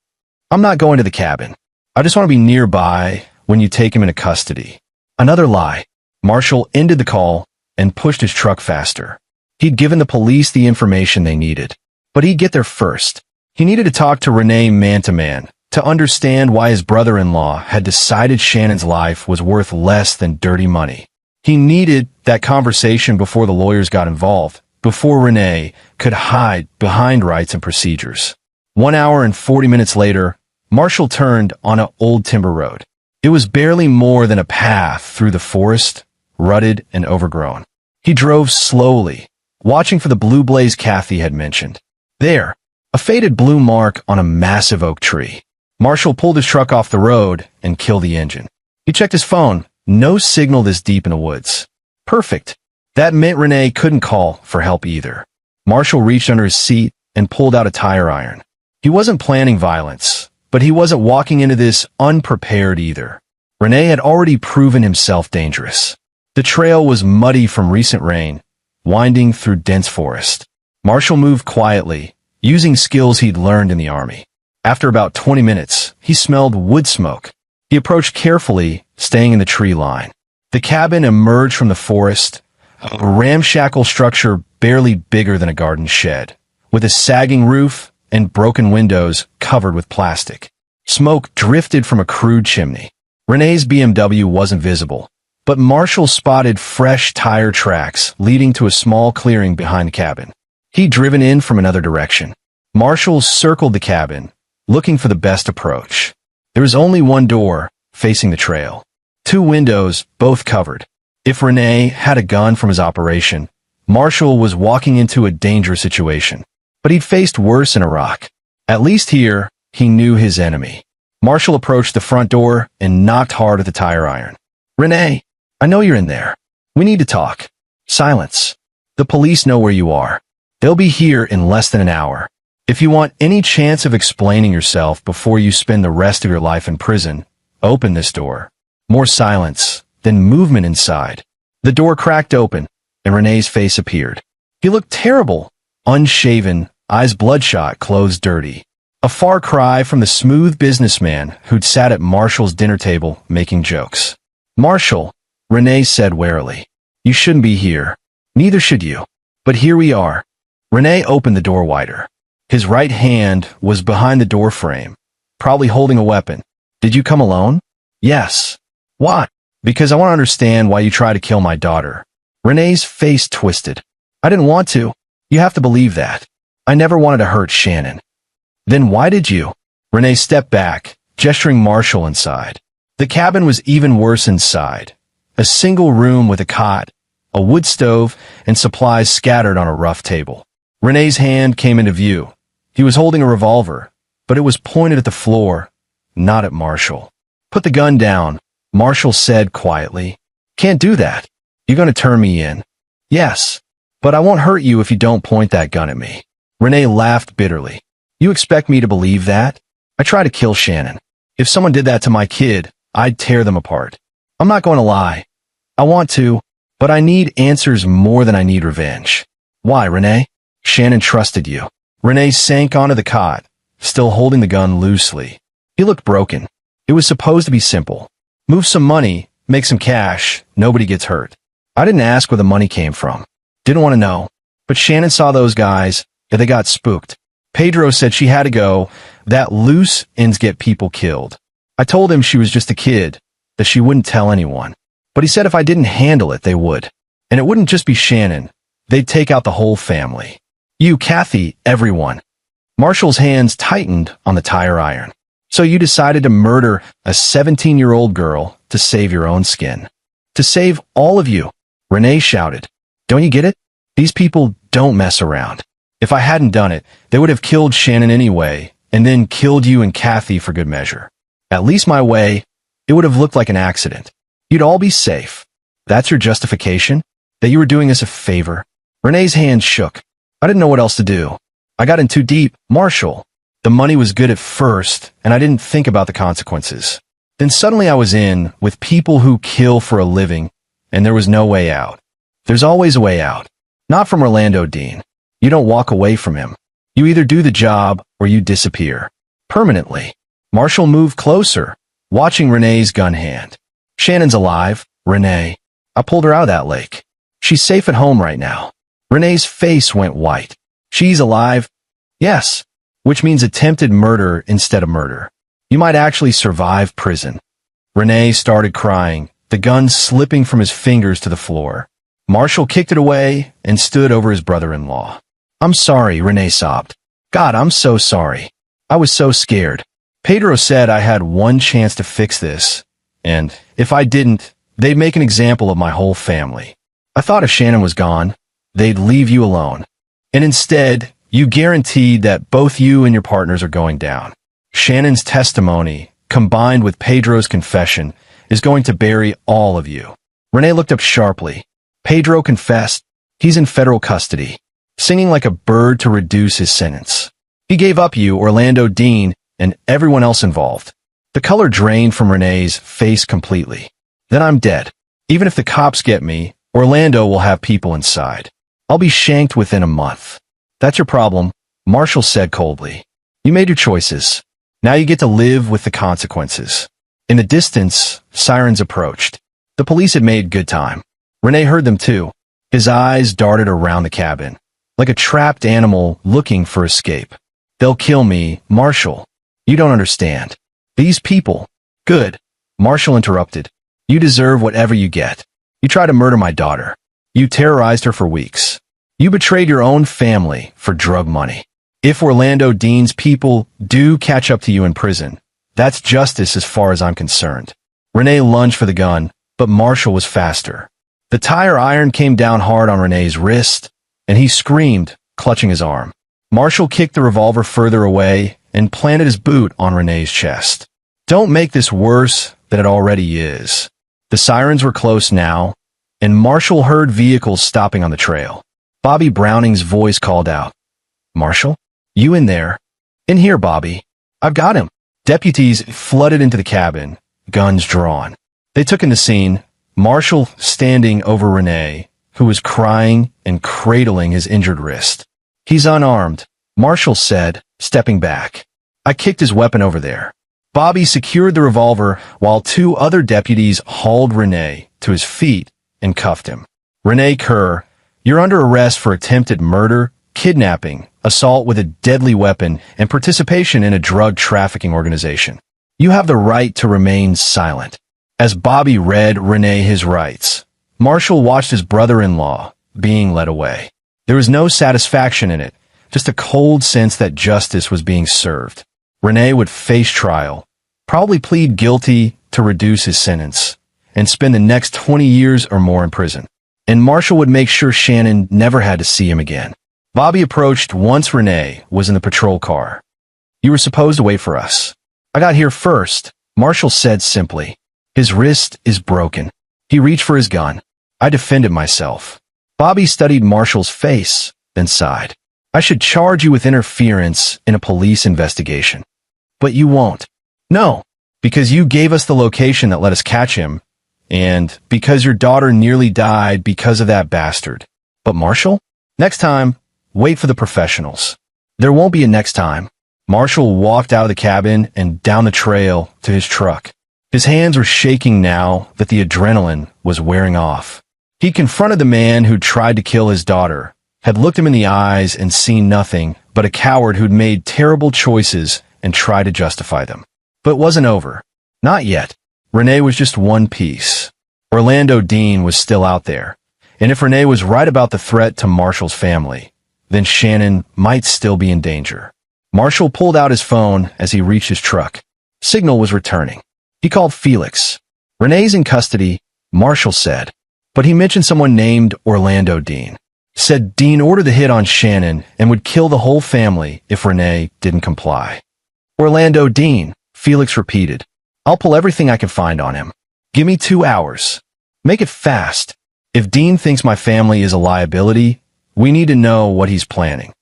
I'm not going to the cabin. I just want to be nearby when you take him into custody. Another lie. Marshall ended the call and pushed his truck faster. He'd given the police the information they needed, but he'd get there first. He needed to talk to Renee man-to-man to understand why his brother-in-law had decided Shannon's life was worth less than dirty money. He needed that conversation before the lawyers got involved, before Renee could hide behind rights and procedures. 1 hour and 40 minutes later, Marshall turned on an Old Timber Road. It was barely more than a path through the forest, rutted and overgrown. He drove slowly, watching for the blue blaze Kathy had mentioned. There, a faded blue mark on a massive oak tree. Marshall pulled his truck off the road and killed the engine. He checked his phone. No signal this deep in the woods. Perfect. That meant Renee couldn't call for help either. Marshall reached under his seat and pulled out a tire iron. He wasn't planning violence, but he wasn't walking into this unprepared either. Renee had already proven himself dangerous. The trail was muddy from recent rain, winding through dense forest. Marshall moved quietly, using skills he'd learned in the army. After about 20 minutes, he smelled wood smoke. He approached carefully, staying in the tree line. The cabin emerged from the forest, a ramshackle structure barely bigger than a garden shed, with a sagging roof and broken windows covered with plastic. Smoke drifted from a crude chimney. Renee's BMW wasn't visible, but Marshall spotted fresh tire tracks leading to a small clearing behind the cabin. He'd driven in from another direction. Marshall circled the cabin, looking for the best approach. There was only one door, facing the trail. 2 windows, both covered. If Renee had a gun from his operation, Marshall was walking into a dangerous situation. But he'd faced worse in Iraq. At least here, he knew his enemy. Marshall approached the front door and knocked hard at the tire iron. Renee, I know you're in there. We need to talk. Silence. The police know where you are. They'll be here in less than an hour. If you want any chance of explaining yourself before you spend the rest of your life in prison, open this door. More silence, then movement inside. The door cracked open, and Renee's face appeared. He looked terrible, unshaven, eyes bloodshot, clothes dirty. A far cry from the smooth businessman who'd sat at Marshall's dinner table making jokes. Marshall, Renee said warily. You shouldn't be here. Neither should you. But here we are. Renee opened the door wider. His right hand was behind the door frame, probably holding a weapon. Did you come alone? Yes. Why? Because I want to understand why you tried to kill my daughter. Renee's face twisted. I didn't want to. You have to believe that. I never wanted to hurt Shannon. Then why did you? Renee stepped back, gesturing Marshall inside. The cabin was even worse inside. A single room with a cot, a wood stove, and supplies scattered on a rough table. Renee's hand came into view. He was holding a revolver, but it was pointed at the floor, not at Marshall. Put the gun down, Marshall said quietly. Can't do that. You're going to turn me in. Yes. But I won't hurt you if you don't point that gun at me. Renee laughed bitterly. You expect me to believe that? I try to kill Shannon. If someone did that to my kid, I'd tear them apart. I'm not going to lie. I want to, but I need answers more than I need revenge. Why, Renee? Shannon trusted you. Renee sank onto the cot, still holding the gun loosely. He looked broken. It was supposed to be simple. Move some money, make some cash, nobody gets hurt. I didn't ask where the money came from. Didn't want to know. But Shannon saw those guys, and they got spooked. Pedro said she had to go, that loose ends get people killed. I told him she was just a kid, that she wouldn't tell anyone. But he said if I didn't handle it, they would. And it wouldn't just be Shannon. They'd take out the whole family. You, Kathy, everyone. Marshall's hands tightened on the tire iron. So you decided to murder a 17-year-old girl to save your own skin. To save all of you, Renee shouted. Don't you get it? These people don't mess around. If I hadn't done it, they would have killed Shannon anyway, and then killed you and Kathy for good measure. At least my way, it would have looked like an accident. You'd all be safe. That's your justification? That you were doing us a favor? Renee's hand shook. I didn't know what else to do. I got in too deep. Marshall. The money was good at first, and I didn't think about the consequences. Then suddenly I was in with people who kill for a living, and there was no way out. There's always a way out. Not from Orlando Dean. You don't walk away from him. You either do the job or you disappear. Permanently. Marshall moved closer, watching Renee's gun hand. Shannon's alive, Renee. I pulled her out of that lake. She's safe at home right now. Renee's face went white. She's alive? Yes. Which means attempted murder instead of murder. You might actually survive prison. Renee started crying, the gun slipping from his fingers to the floor. Marshall kicked it away and stood over his brother-in-law. I'm sorry, Renee sobbed. God, I'm so sorry. I was so scared. Pedro said I had one chance to fix this, and if I didn't, they'd make an example of my whole family. I thought if Shannon was gone, they'd leave you alone. And instead, you guaranteed that both you and your partners are going down. Shannon's testimony, combined with Pedro's confession, is going to bury all of you. Renee looked up sharply. Pedro confessed. He's in federal custody, singing like a bird to reduce his sentence. He gave up you, Orlando Dean, and everyone else involved. The color drained from Renee's face completely. Then I'm dead. Even if the cops get me, Orlando will have people inside. I'll be shanked within a month. That's your problem, Marshall said coldly. You made your choices. Now you get to live with the consequences. In the distance, sirens approached. The police had made good time. Renee heard them too. His eyes darted around the cabin, like a trapped animal looking for escape. They'll kill me, Marshall. You don't understand. These people. Good. Marshall interrupted. You deserve whatever you get. You tried to murder my daughter. You terrorized her for weeks. You betrayed your own family for drug money. If Orlando Dean's people do catch up to you in prison, that's justice as far as I'm concerned. Renee lunged for the gun, but Marshall was faster. The tire iron came down hard on Renee's wrist, and he screamed, clutching his arm. Marshall kicked the revolver further away and planted his boot on Renee's chest. Don't make this worse than it already is. The sirens were close now, and Marshall heard vehicles stopping on the trail. Bobby Browning's voice called out, Marshall? You in there? In here, Bobby. I've got him. Deputies flooded into the cabin, guns drawn. They took in the scene, Marshall standing over Renee, who was crying and cradling his injured wrist. He's unarmed, Marshall said, stepping back. I kicked his weapon over there. Bobby secured the revolver while two other deputies hauled Renee to his feet and cuffed him. Renee Kerr, you're under arrest for attempted murder, kidnapping, assault with a deadly weapon, and participation in a drug trafficking organization. You have the right to remain silent. As Bobby read Renee his rights, Marshall watched his brother-in-law being led away. There was no satisfaction in it, just a cold sense that justice was being served. Renee would face trial, probably plead guilty to reduce his sentence, and spend the next 20 years or more in prison. And Marshall would make sure Shannon never had to see him again. Bobby approached once Renee was in the patrol car. You were supposed to wait for us. I got here first, Marshall said simply. His wrist is broken. He reached for his gun. I defended myself. Bobby studied Marshall's face, then sighed. I should charge you with interference in a police investigation. But you won't. No, because you gave us the location that let us catch him, and because your daughter nearly died because of that bastard. But Marshall? Next time, wait for the professionals. There won't be a next time. Marshall walked out of the cabin and down the trail to his truck. His hands were shaking now that the adrenaline was wearing off. He confronted the man who'd tried to kill his daughter, had looked him in the eyes and seen nothing but a coward who'd made terrible choices and tried to justify them. But it wasn't over. Not yet. Renee was just one piece. Orlando Dean was still out there. And if Renee was right about the threat to Marshall's family, then Shannon might still be in danger. Marshall pulled out his phone as he reached his truck. Signal was returning. He called Felix. Renee's in custody, Marshall said. But he mentioned someone named Orlando Dean. Said Dean ordered the hit on Shannon and would kill the whole family if Renee didn't comply. Orlando Dean, Felix repeated. I'll pull everything I can find on him. Give me 2 hours. Make it fast. If Dean thinks my family is a liability, we need to know what he's planning.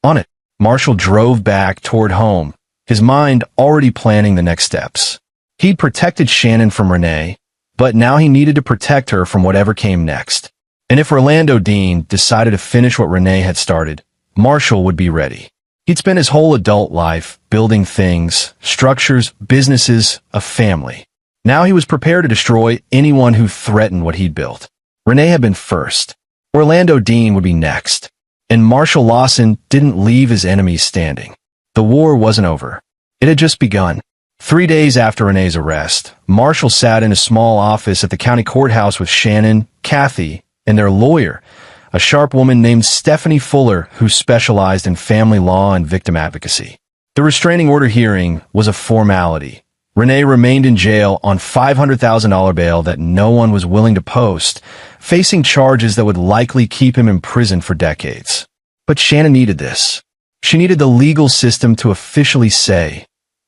On it, Marshall drove back toward home, his mind already planning the next steps. He'd protected Shannon from Renee, but now he needed to protect her from whatever came next. And if Orlando Dean decided to finish what Renee had started, Marshall would be ready. He'd spent his whole adult life building things, structures, businesses, a family. Now he was prepared to destroy anyone who threatened what he'd built. Renee had been first. Orlando Dean would be next. And Marshall Lawson didn't leave his enemies standing. The war wasn't over. It had just begun. 3 days after Renee's arrest, Marshall sat in a small office at the county courthouse with Shannon, Kathy, and their lawyer, a sharp woman named Stephanie Fuller who specialized in family law and victim advocacy. The restraining order hearing was a formality. Renee remained in jail on $500,000 bail that no one was willing to post, facing charges that would likely keep him in prison for decades. But Shannon needed this. She needed the legal system to officially say,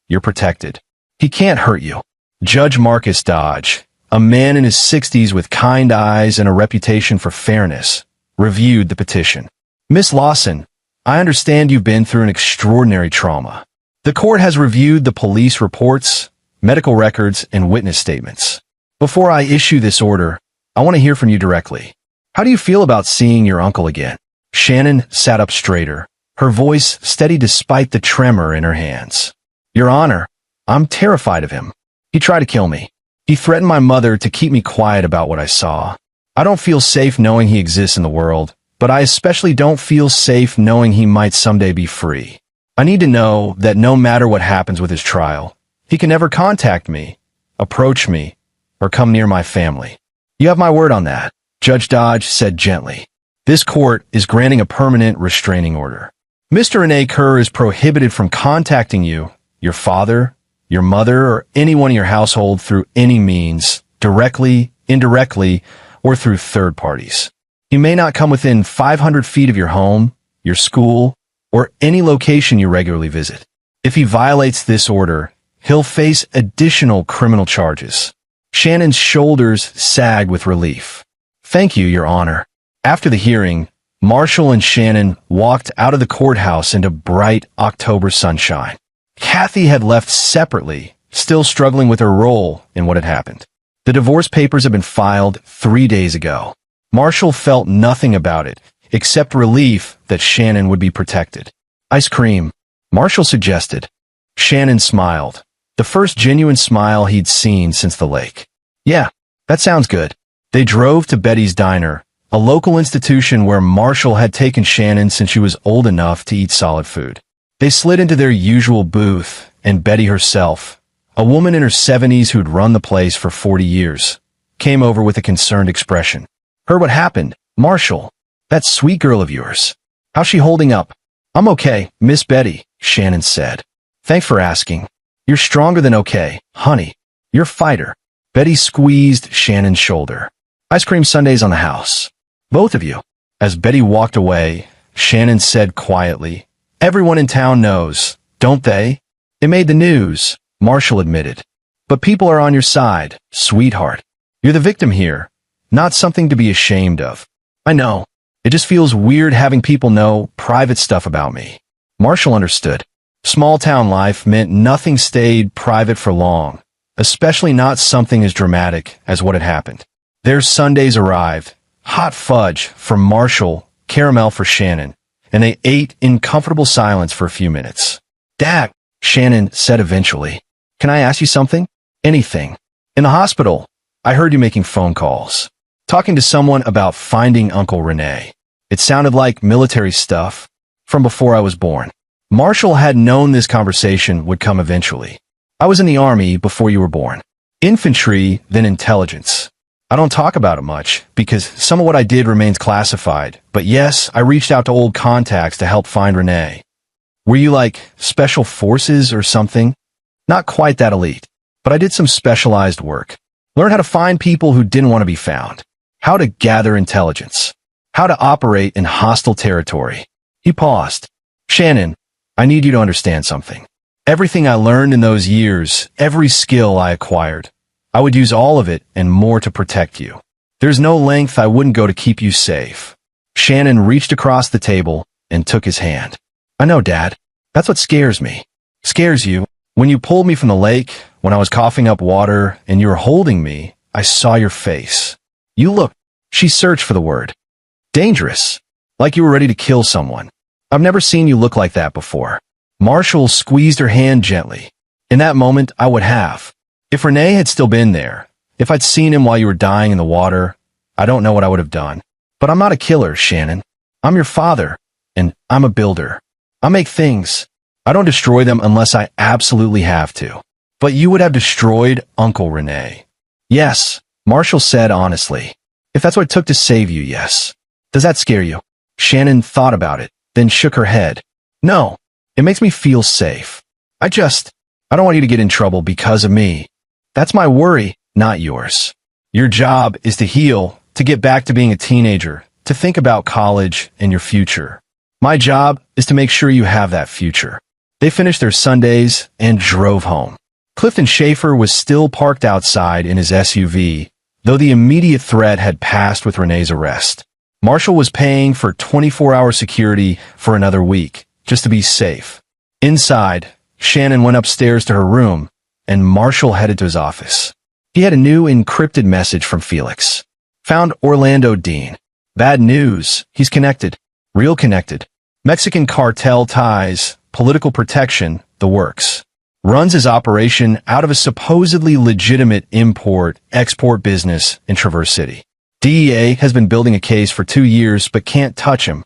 "You're protected. He can't hurt you." Judge Marcus Dodge, a man in his 60s with kind eyes and a reputation for fairness, reviewed the petition. "Miss Lawson, I understand you've been through an extraordinary trauma. The court has reviewed the police reports, medical records, and witness statements. Before I issue this order, I want to hear from you directly. How do you feel about seeing your uncle again?" Shannon sat up straighter, her voice steady despite the tremor in her hands. "Your Honor, I'm terrified of him. He tried to kill me. He threatened my mother to keep me quiet about what I saw. I don't feel safe knowing he exists in the world, but I especially don't feel safe knowing he might someday be free. I need to know that no matter what happens with his trial, he can never contact me, approach me, or come near my family. You have my word on that," Judge Dodge said gently. "This court is granting a permanent restraining order. Mr. Rene Kerr is prohibited from contacting you, your father, your mother, or anyone in your household through any means, directly, indirectly, or through third parties. He may not come within 500 feet of your home, your school, or any location you regularly visit. If he violates this order, he'll face additional criminal charges." Shannon's shoulders sagged with relief. "Thank you, Your Honor." After the hearing, Marshall and Shannon walked out of the courthouse into bright October sunshine. Kathy had left separately, still struggling with her role in what had happened. The divorce papers had been filed 3 days ago. Marshall felt nothing about it, except relief that Shannon would be protected. "Ice cream," Marshall suggested. Shannon smiled, the first genuine smile he'd seen since the lake. "Yeah, that sounds good." They drove to Betty's Diner, a local institution where Marshall had taken Shannon since she was old enough to eat solid food. They slid into their usual booth, and Betty herself, a woman in her 70s who'd run the place for 40 years, came over with a concerned expression. "Heard what happened, Marshall? That sweet girl of yours. How's she holding up?" "I'm okay, Miss Betty," Shannon said. "Thanks for asking. You're stronger than okay, honey. You're a fighter." Betty squeezed Shannon's shoulder. "Ice cream sundaes on the house. Both of you." As Betty walked away, Shannon said quietly, "Everyone in town knows, don't they?" "It made the news," Marshall admitted. "But people are on your side, sweetheart. You're the victim here, not something to be ashamed of. I know. It just feels weird having people know private stuff about me. Marshall understood. Small-town life meant nothing stayed private for long, especially not something as dramatic as what had happened. Their Sundays arrived, hot fudge for Marshall, caramel for Shannon, and they ate in comfortable silence for a few minutes. "Dad," Shannon said eventually, "can I ask you something? Anything. In the hospital, I heard you making phone calls, talking to someone about finding Uncle Rene. It sounded like military stuff from before I was born." Marshall had known this conversation would come eventually. "I was in the Army before you were born. Infantry, then intelligence. I don't talk about it much because some of what I did remains classified, but yes, I reached out to old contacts to help find Rene." "Were you like special forces or something?" "Not quite that elite, but I did some specialized work. Learned how to find people who didn't want to be found, how to gather intelligence, how to operate in hostile territory." He paused. "Shannon, I need you to understand something. Everything I learned in those years, every skill I acquired, I would use all of it and more to protect you. There's no length I wouldn't go to keep you safe." Shannon reached across the table and took his hand. "I know, Dad. That's what scares me." "Scares you? When you pulled me from the lake, when I was coughing up water and you were holding me, I saw your face. You looked," she searched for the word, "dangerous. Like you were ready to kill someone. I've never seen you look like that before." Marshall squeezed her hand gently. "In that moment, I would have. If Rene had still been there, if I'd seen him while you were dying in the water, I don't know what I would have done. But I'm not a killer, Shannon. I'm your father, and I'm a builder. I make things. I don't destroy them unless I absolutely have to. But you would have destroyed Uncle Rene." "Yes," Marshall said honestly. "If that's what it took to save you, yes." "Does that scare you?" Shannon thought about it, then shook her head. "No, it makes me feel safe. I don't want you to get in trouble because of me. That's my worry, not yours. Your job is to heal, to get back to being a teenager, to think about college and your future. My job is to make sure you have that future." They finished their Sundays and drove home. Clifton Schaefer was still parked outside in his SUV, though the immediate threat had passed with Rene's arrest. Marshall was paying for 24-hour security for another week, just to be safe. Inside, Shannon went upstairs to her room, and Marshall headed to his office. He had a new encrypted message from Felix. "Found Orlando Dean. Bad news. He's connected. Real connected. Mexican cartel ties, political protection, the works. Runs his operation out of a supposedly legitimate import-export business in Traverse City. DEA has been building a case for 2 years but can't touch him.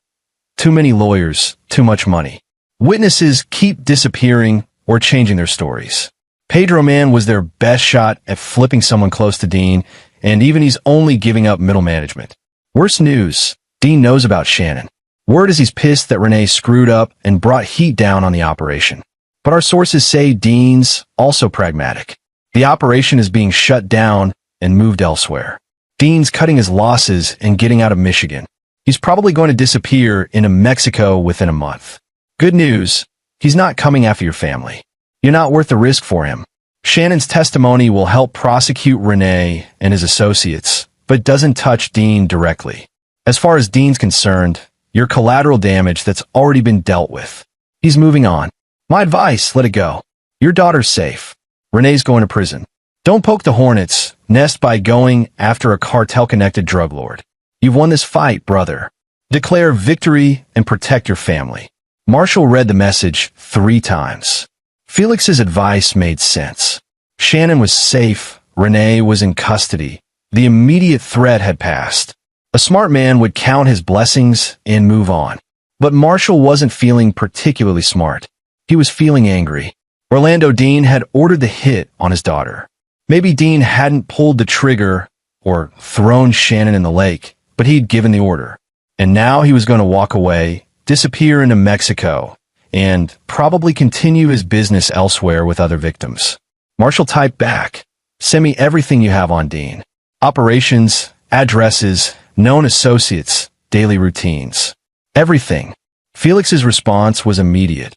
Too many lawyers, too much money. Witnesses keep disappearing or changing their stories. Pedro Man was their best shot at flipping someone close to Dean, and even he's only giving up middle management. Worst news, Dean knows about Shannon. Word is he's pissed that Rene screwed up and brought heat down on the operation. But our sources say Dean's also pragmatic. The operation is being shut down and moved elsewhere. Dean's cutting his losses and getting out of Michigan. He's probably going to disappear into Mexico within a month. Good news, he's not coming after your family. You're not worth the risk for him. Shannon's testimony will help prosecute Rene and his associates, but doesn't touch Dean directly. As far as Dean's concerned, you're collateral damage that's already been dealt with. He's moving on. My advice, let it go. Your daughter's safe. Rene's going to prison. Don't poke the hornet's nest by going after a cartel-connected drug lord. You've won this fight, brother. Declare victory and protect your family. Marshall read the message 3 times. Felix's advice made sense. Shannon was safe. Rene was in custody. The immediate threat had passed. A smart man would count his blessings and move on. But Marshall wasn't feeling particularly smart. He was feeling angry. Orlando Dean had ordered the hit on his daughter. Maybe Dean hadn't pulled the trigger or thrown Shannon in the lake, but he'd given the order. And now he was going to walk away, disappear into Mexico, and probably continue his business elsewhere with other victims. Marshall typed back, "Send me everything you have on Dean. Operations, addresses, known associates, daily routines. Everything." Felix's response was immediate.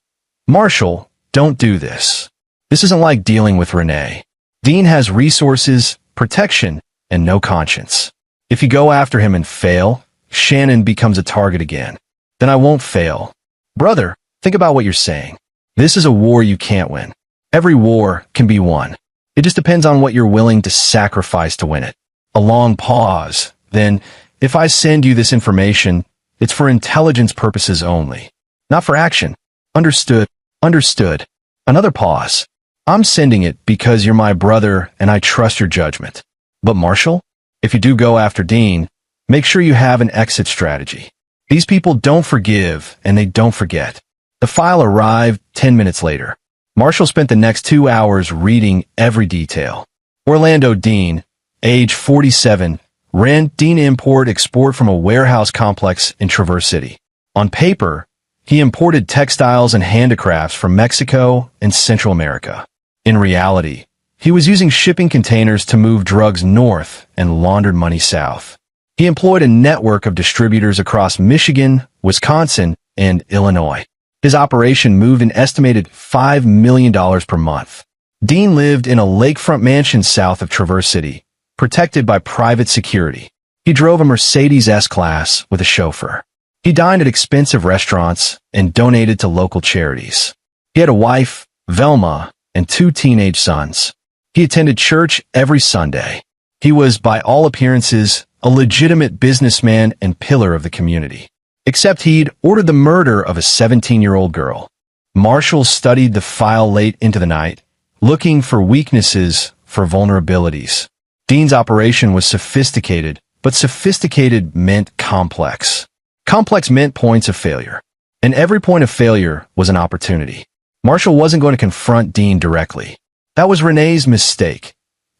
"Marshall, don't do this. This isn't like dealing with Rene. Dean has resources, protection, and no conscience. If you go after him and fail, Shannon becomes a target again. Then I won't fail. Brother, think about what you're saying. This is a war you can't win. Every war can be won. It just depends on what you're willing to sacrifice to win it. A long pause. Then, if I send you this information, it's for intelligence purposes only, not for action. Understood. Understood. Another pause. I'm sending it because you're my brother and I trust your judgment. But Marshall, if you do go after Dean, make sure you have an exit strategy. These people don't forgive and they don't forget. The file arrived 10 minutes later. Marshall spent the next 2 hours reading every detail. Orlando Dean, age 47, ran Dean Import-Export from a warehouse complex in Traverse City. On paper, he imported textiles and handicrafts from Mexico and Central America. In reality, he was using shipping containers to move drugs north and laundered money south. He employed a network of distributors across Michigan, Wisconsin, and Illinois. His operation moved an estimated $5 million per month. Dean lived in a lakefront mansion south of Traverse City, protected by private security. He drove a Mercedes S-Class with a chauffeur. He dined at expensive restaurants and donated to local charities. He had a wife, Velma, and 2 teenage sons. He attended church every Sunday. He was, by all appearances, a legitimate businessman and pillar of the community. Except he'd ordered the murder of a 17-year-old girl. Marshall studied the file late into the night, looking for weaknesses, for vulnerabilities. Dean's operation was sophisticated, but sophisticated meant complex. Complex meant points of failure. And every point of failure was an opportunity. Marshall wasn't going to confront Dean directly. That was Renee's mistake.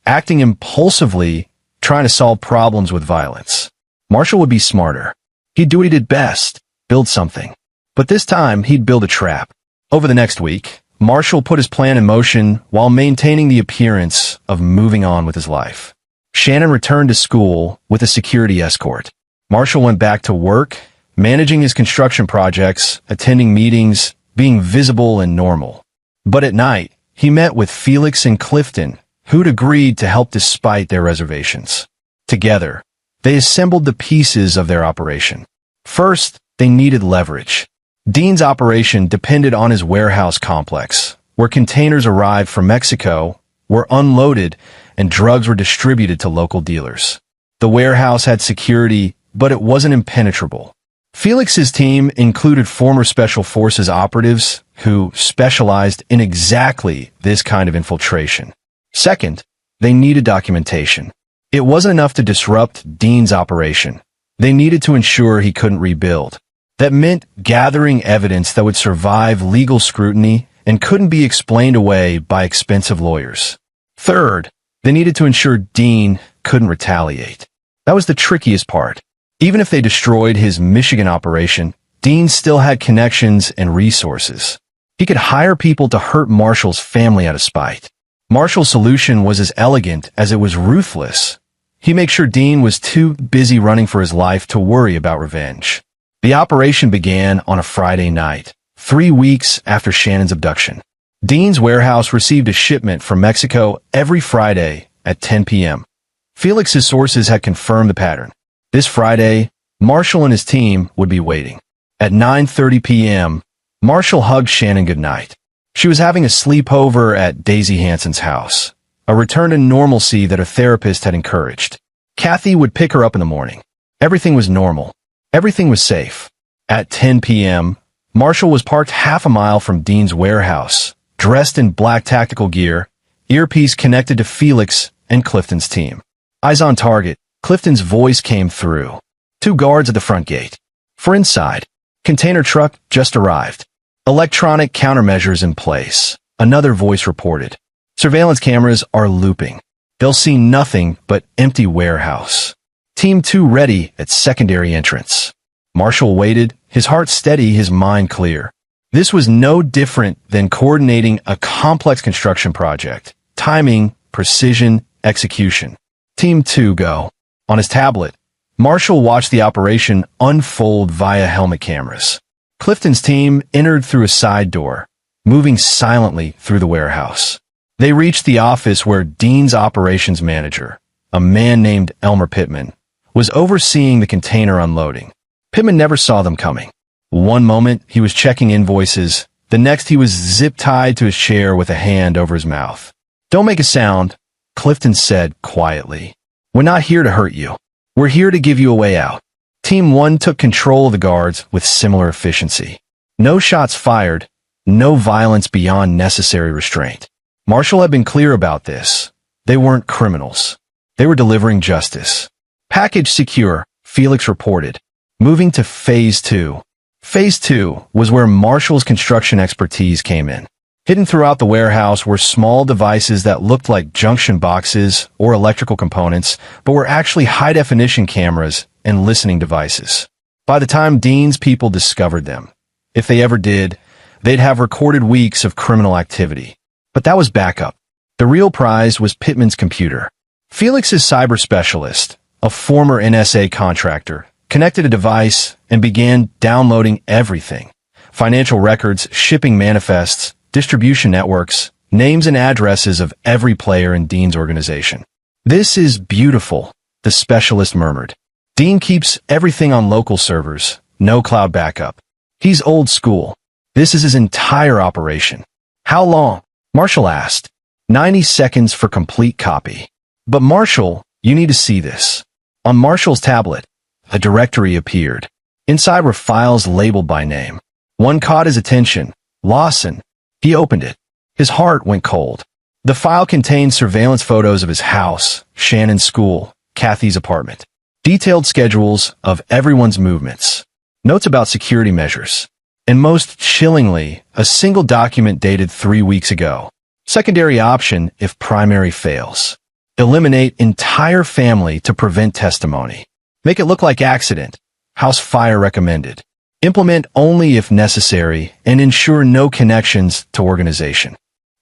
Acting impulsively, trying to solve problems with violence. Marshall would be smarter. He'd do what he did best, build something. But this time, he'd build a trap. Over the next week, Marshall put his plan in motion while maintaining the appearance of moving on with his life. Shannon returned to school with a security escort. Marshall went back to work, managing his construction projects, attending meetings, being visible and normal. But at night, he met with Felix and Clifton, who'd agreed to help despite their reservations. Together, they assembled the pieces of their operation. First, they needed leverage. Dean's operation depended on his warehouse complex, where containers arrived from Mexico, were unloaded, and drugs were distributed to local dealers. The warehouse had security, but it wasn't impenetrable. Felix's team included former Special Forces operatives who specialized in exactly this kind of infiltration. Second, they needed documentation. It wasn't enough to disrupt Dean's operation. They needed to ensure he couldn't rebuild. That meant gathering evidence that would survive legal scrutiny and couldn't be explained away by expensive lawyers. Third, they needed to ensure Dean couldn't retaliate. That was the trickiest part. Even if they destroyed his Michigan operation, Dean still had connections and resources. He could hire people to hurt Marshall's family out of spite. Marshall's solution was as elegant as it was ruthless. He made sure Dean was too busy running for his life to worry about revenge. The operation began on a Friday night, 3 weeks after Shannon's abduction. Dean's warehouse received a shipment from Mexico every Friday at 10 p.m. Felix's sources had confirmed the pattern. This Friday, Marshall and his team would be waiting. At 9:30 p.m., Marshall hugged Shannon goodnight. She was having a sleepover at Daisy Hansen's house, a return to normalcy that her therapist had encouraged. Kathy would pick her up in the morning. Everything was normal. Everything was safe. At 10 p.m., Marshall was parked half a mile from Dean's warehouse, dressed in black tactical gear, earpiece connected to Felix and Clifton's team. Eyes on target, Clifton's voice came through. 2 guards at the front gate. For inside, container truck just arrived. Electronic countermeasures in place. Another voice reported. Surveillance cameras are looping. They'll see nothing but empty warehouse. Team 2 ready at secondary entrance. Marshall waited, his heart steady, his mind clear. This was no different than coordinating a complex construction project. Timing, precision, execution. Team 2 go. On his tablet, Marshall watched the operation unfold via helmet cameras. Clifton's team entered through a side door, moving silently through the warehouse. They reached the office where Dean's operations manager, a man named Elmer Pittman, was overseeing the container unloading. Pittman never saw them coming. One moment, he was checking invoices. The next, he was zip-tied to his chair with a hand over his mouth. "Don't make a sound," Clifton said quietly. "We're not here to hurt you. We're here to give you a way out." Team 1 took control of the guards with similar efficiency. No shots fired, no violence beyond necessary restraint. Marshall had been clear about this. They weren't criminals. They were delivering justice. "Package secure," Felix reported. Moving to Phase 2. Phase 2 was where Marshall's construction expertise came in. Hidden throughout the warehouse were small devices that looked like junction boxes or electrical components, but were actually high-definition cameras and listening devices. By the time Dean's people discovered them, if they ever did, they'd have recorded weeks of criminal activity. But that was backup. The real prize was Pittman's computer. Felix's cyber specialist, a former NSA contractor, connected a device and began downloading everything. Financial records, shipping manifests, distribution networks, names and addresses of every player in Dean's organization. "This is beautiful," the specialist murmured. "Dean keeps everything on local servers, no cloud backup. He's old school. This is his entire operation." "How long?" Marshall asked. 90 seconds for complete copy." "But Marshall, you need to see this." On Marshall's tablet, a directory appeared. Inside were files labeled by name. One caught his attention. Lawson. He opened it. His heart went cold. The file contained surveillance photos of his house, Shannon's school, Kathy's apartment. Detailed schedules of everyone's movements. Notes about security measures. And most chillingly, a single document dated 3 weeks ago. Secondary option if primary fails. Eliminate entire family to prevent testimony. Make it look like accident. House fire recommended. Implement only if necessary and ensure no connections to organization.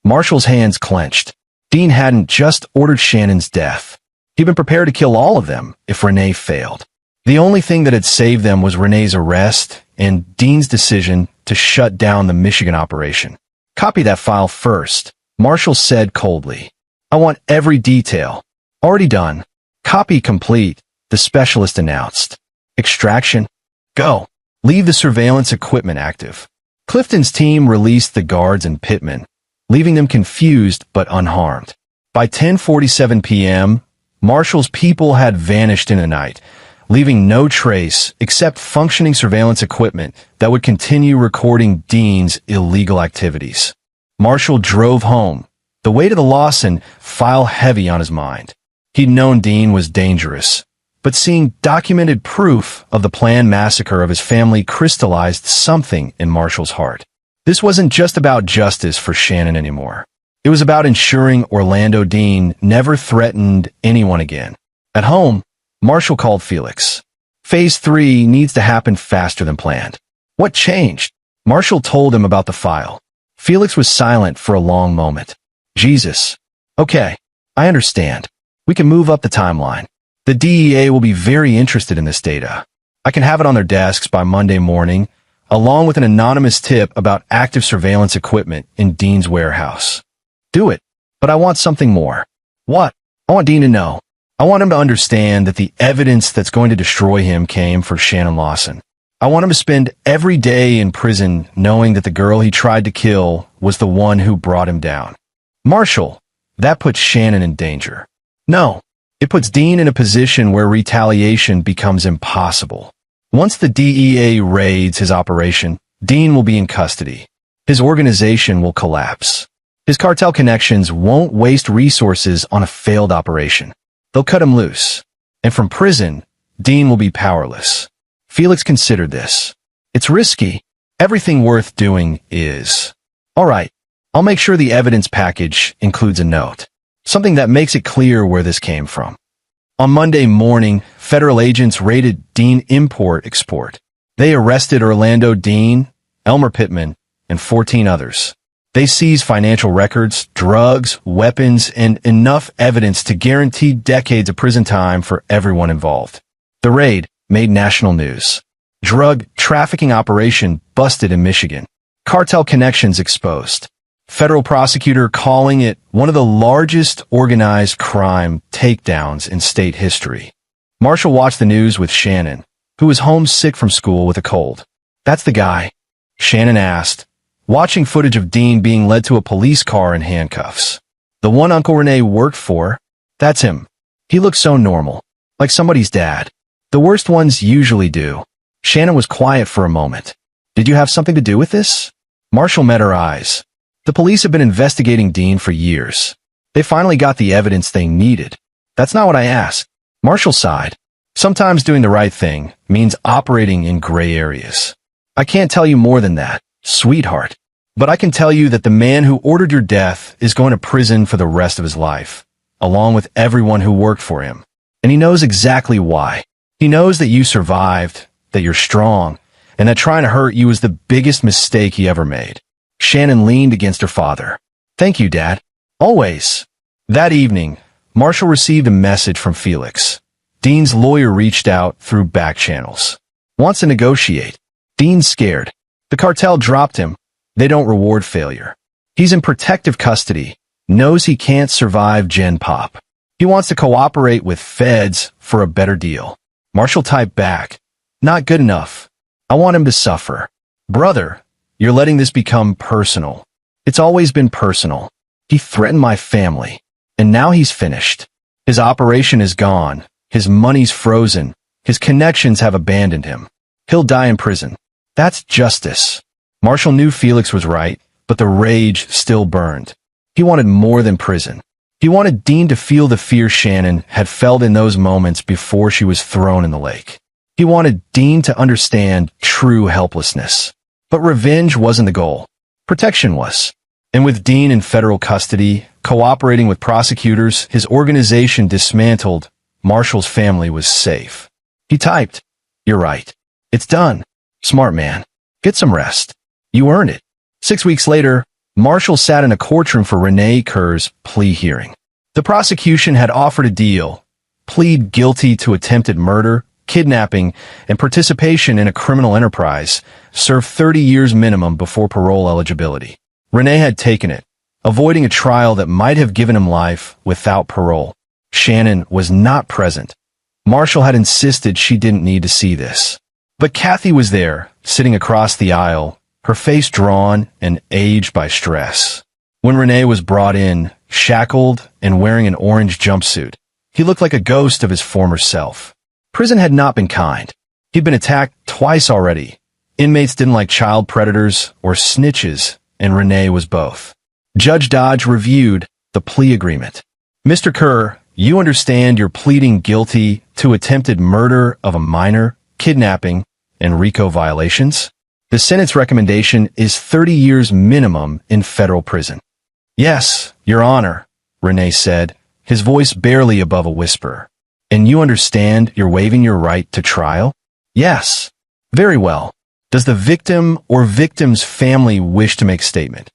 Marshall's hands clenched. Dean hadn't just ordered Shannon's death. He'd been prepared to kill all of them if Renee failed. The only thing that had saved them was Renee's arrest and Dean's decision to shut down the Michigan operation. "Copy that file first," Marshall said coldly. "I want every detail." "Already done. Copy complete," the specialist announced. "Extraction? Go. Leave the surveillance equipment active." Clifton's team released the guards and Pittman, leaving them confused but unharmed. By 10:47 p.m., Marshall's people had vanished in the night, leaving no trace except functioning surveillance equipment that would continue recording Dean's illegal activities. Marshall drove home, the weight of the Lawson file heavy on his mind. He'd known Dean was dangerous, but seeing documented proof of the planned massacre of his family crystallized something in Marshall's heart. This wasn't just about justice for Shannon anymore. It was about ensuring Orlando Dean never threatened anyone again. At home, Marshall called Felix. "Phase 3 needs to happen faster than planned." "What changed?" Marshall told him about the file. Felix was silent for a long moment. "Jesus. Okay, I understand. We can move up the timeline. The DEA will be very interested in this data. I can have it on their desks by Monday morning, along with an anonymous tip about active surveillance equipment in Dean's warehouse." "Do it, but I want something more." "What?" "I want Dean to know. I want him to understand that the evidence that's going to destroy him came from Shannon Lawson. I want him to spend every day in prison knowing that the girl he tried to kill was the one who brought him down." "Marshall, that puts Shannon in danger." "No. It puts Dean in a position where retaliation becomes impossible. Once the DEA raids his operation, Dean will be in custody. His organization will collapse. His cartel connections won't waste resources on a failed operation. They'll cut him loose. And from prison, Dean will be powerless." Felix considered this. "It's risky. Everything worth doing is." "All right. I'll make sure the evidence package includes a note. Something that makes it clear where this came from." On Monday morning, federal agents raided Dean Import-Export. They arrested Orlando Dean, Elmer Pittman, and 14 others. They seized financial records, drugs, weapons, and enough evidence to guarantee decades of prison time for everyone involved. The raid made national news. Drug trafficking operation busted in Michigan. Cartel connections exposed. Federal prosecutor calling it one of the largest organized crime takedowns in state history. Marshall watched the news with Shannon, who was homesick from school with a cold. "That's the guy?" Shannon asked, watching footage of Dean being led to a police car in handcuffs. "The one Uncle Renee worked for? That's him. He looks so normal, like somebody's dad. The worst ones usually do." Shannon was quiet for a moment. "Did you have something to do with this?" Marshall met her eyes. "The police have been investigating Dean for years. They finally got the evidence they needed." "That's not what I asked." Marshall sighed. "Sometimes doing the right thing means operating in gray areas. I can't tell you more than that, sweetheart. But I can tell you that the man who ordered your death is going to prison for the rest of his life, along with everyone who worked for him. And he knows exactly why. He knows that you survived, that you're strong, and that trying to hurt you was the biggest mistake he ever made." Shannon leaned against her father. "Thank you, Dad. Always." That evening, Marshall received a message from Felix. Dean's lawyer reached out through back channels. "Wants to negotiate." Dean's scared. The cartel dropped him. They don't reward failure. He's in protective custody. Knows he can't survive Gen Pop. He wants to cooperate with feds for a better deal. Marshall typed back, "Not good enough. I want him to suffer." "Brother, you're letting this become personal." "It's always been personal. He threatened my family. And now he's finished. His operation is gone. His money's frozen. His connections have abandoned him. He'll die in prison. That's justice." Marshall knew Felix was right, but the rage still burned. He wanted more than prison. He wanted Dean to feel the fear Shannon had felt in those moments before she was thrown in the lake. He wanted Dean to understand true helplessness. But revenge wasn't the goal. Protection was. And with Dean in federal custody, cooperating with prosecutors, his organization dismantled, Marshall's family was safe. He typed, "You're right. It's done. Smart man. Get some rest. You earned it." 6 weeks later, Marshall sat in a courtroom for Renee Kerr's plea hearing. The prosecution had offered a deal: plead guilty to attempted murder, kidnapping, and participation in a criminal enterprise, serve 30 years minimum before parole eligibility. Renee had taken it, avoiding a trial that might have given him life without parole. Shannon was not present. Marshall had insisted she didn't need to see this. But Kathy was there, sitting across the aisle, her face drawn and aged by stress. When Renee was brought in, shackled and wearing an orange jumpsuit, he looked like a ghost of his former self. Prison had not been kind. He'd been attacked twice already. Inmates didn't like child predators or snitches, and Renee was both. Judge Dodge reviewed the plea agreement. "Mr. Kerr, you understand you're pleading guilty to attempted murder of a minor, kidnapping, and RICO violations? The sentence recommendation is 30 years minimum in federal prison." "Yes, Your Honor," Renee said, his voice barely above a whisper. "And you understand you're waiving your right to trial?" "Yes." "Very well. Does the victim or victim's family wish to make statement?"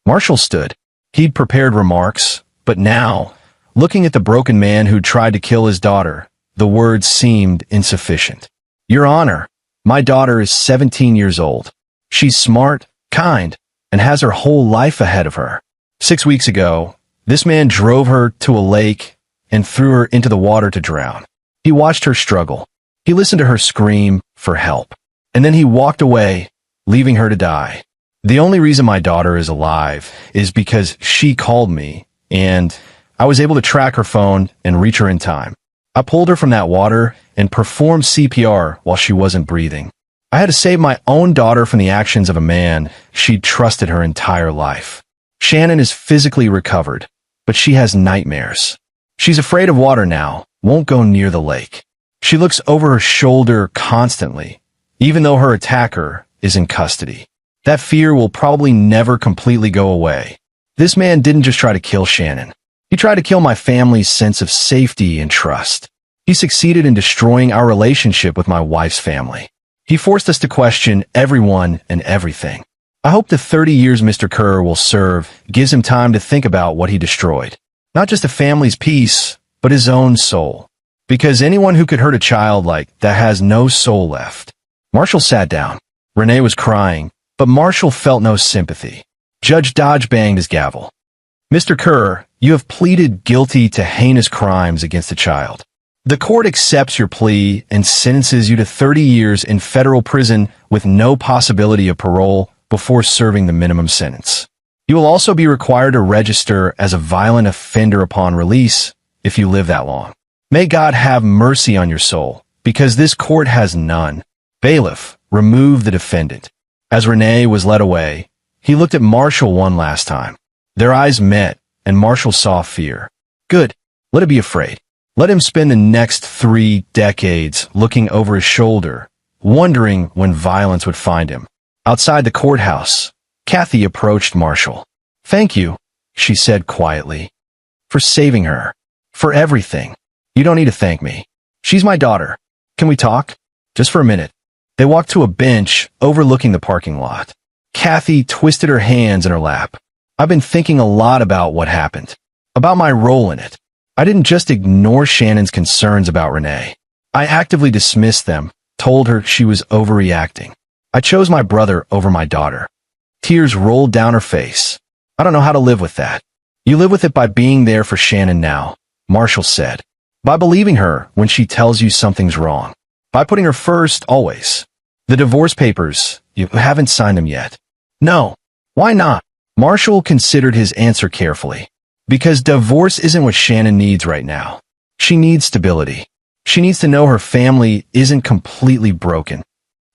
Marshall stood. He'd prepared remarks, but now, looking at the broken man who tried to kill his daughter, the words seemed insufficient. "Your Honor, my daughter is 17 years old. She's smart, kind, and has her whole life ahead of her. 6 weeks ago, this man drove her to a lake and threw her into the water to drown. He watched her struggle. He listened to her scream for help. And then he walked away, leaving her to die. The only reason my daughter is alive is because she called me, and I was able to track her phone and reach her in time. I pulled her from that water and performed CPR while she wasn't breathing. I had to save my own daughter from the actions of a man she'd trusted her entire life. Shannon is physically recovered, but she has nightmares. She's afraid of water now, won't go near the lake. She looks over her shoulder constantly, even though her attacker is in custody. That fear will probably never completely go away. This man didn't just try to kill Shannon. He tried to kill my family's sense of safety and trust. He succeeded in destroying our relationship with my wife's family. He forced us to question everyone and everything. I hope the 30 years Mr. Kerr will serve gives him time to think about what he destroyed. Not just the family's peace, but his own soul. Because anyone who could hurt a child like that has no soul left." Marshall sat down. Renee was crying, but Marshall felt no sympathy. Judge Dodge banged his gavel. Mr. Kerr, you have pleaded guilty to heinous crimes against a child. The court accepts your plea and sentences you to 30 years in federal prison with no possibility of parole before serving the minimum sentence. You will also be required to register as a violent offender upon release if you live that long. May God have mercy on your soul, because this court has none. Bailiff, remove the defendant. As Renee was led away, he looked at Marshall one last time. Their eyes met, and Marshall saw fear. Good. Let him be afraid. Let him spend the next 3 decades looking over his shoulder, wondering when violence would find him. Outside the courthouse, Kathy approached Marshall. Thank you, she said quietly, for saving her. For everything. You don't need to thank me. She's my daughter. Can we talk? Just for a minute. They walked to a bench overlooking the parking lot. Kathy twisted her hands in her lap. I've been thinking a lot about what happened. About my role in it. I didn't just ignore Shannon's concerns about Renee. I actively dismissed them, told her she was overreacting. I chose my brother over my daughter. Tears rolled down her face. I don't know how to live with that. You live with it by being there for Shannon now, Marshall said. By believing her when she tells you something's wrong. By putting her first, always. The divorce papers, you haven't signed them yet. No. Why not? Marshall considered his answer carefully. Because divorce isn't what Shannon needs right now. She needs stability. She needs to know her family isn't completely broken.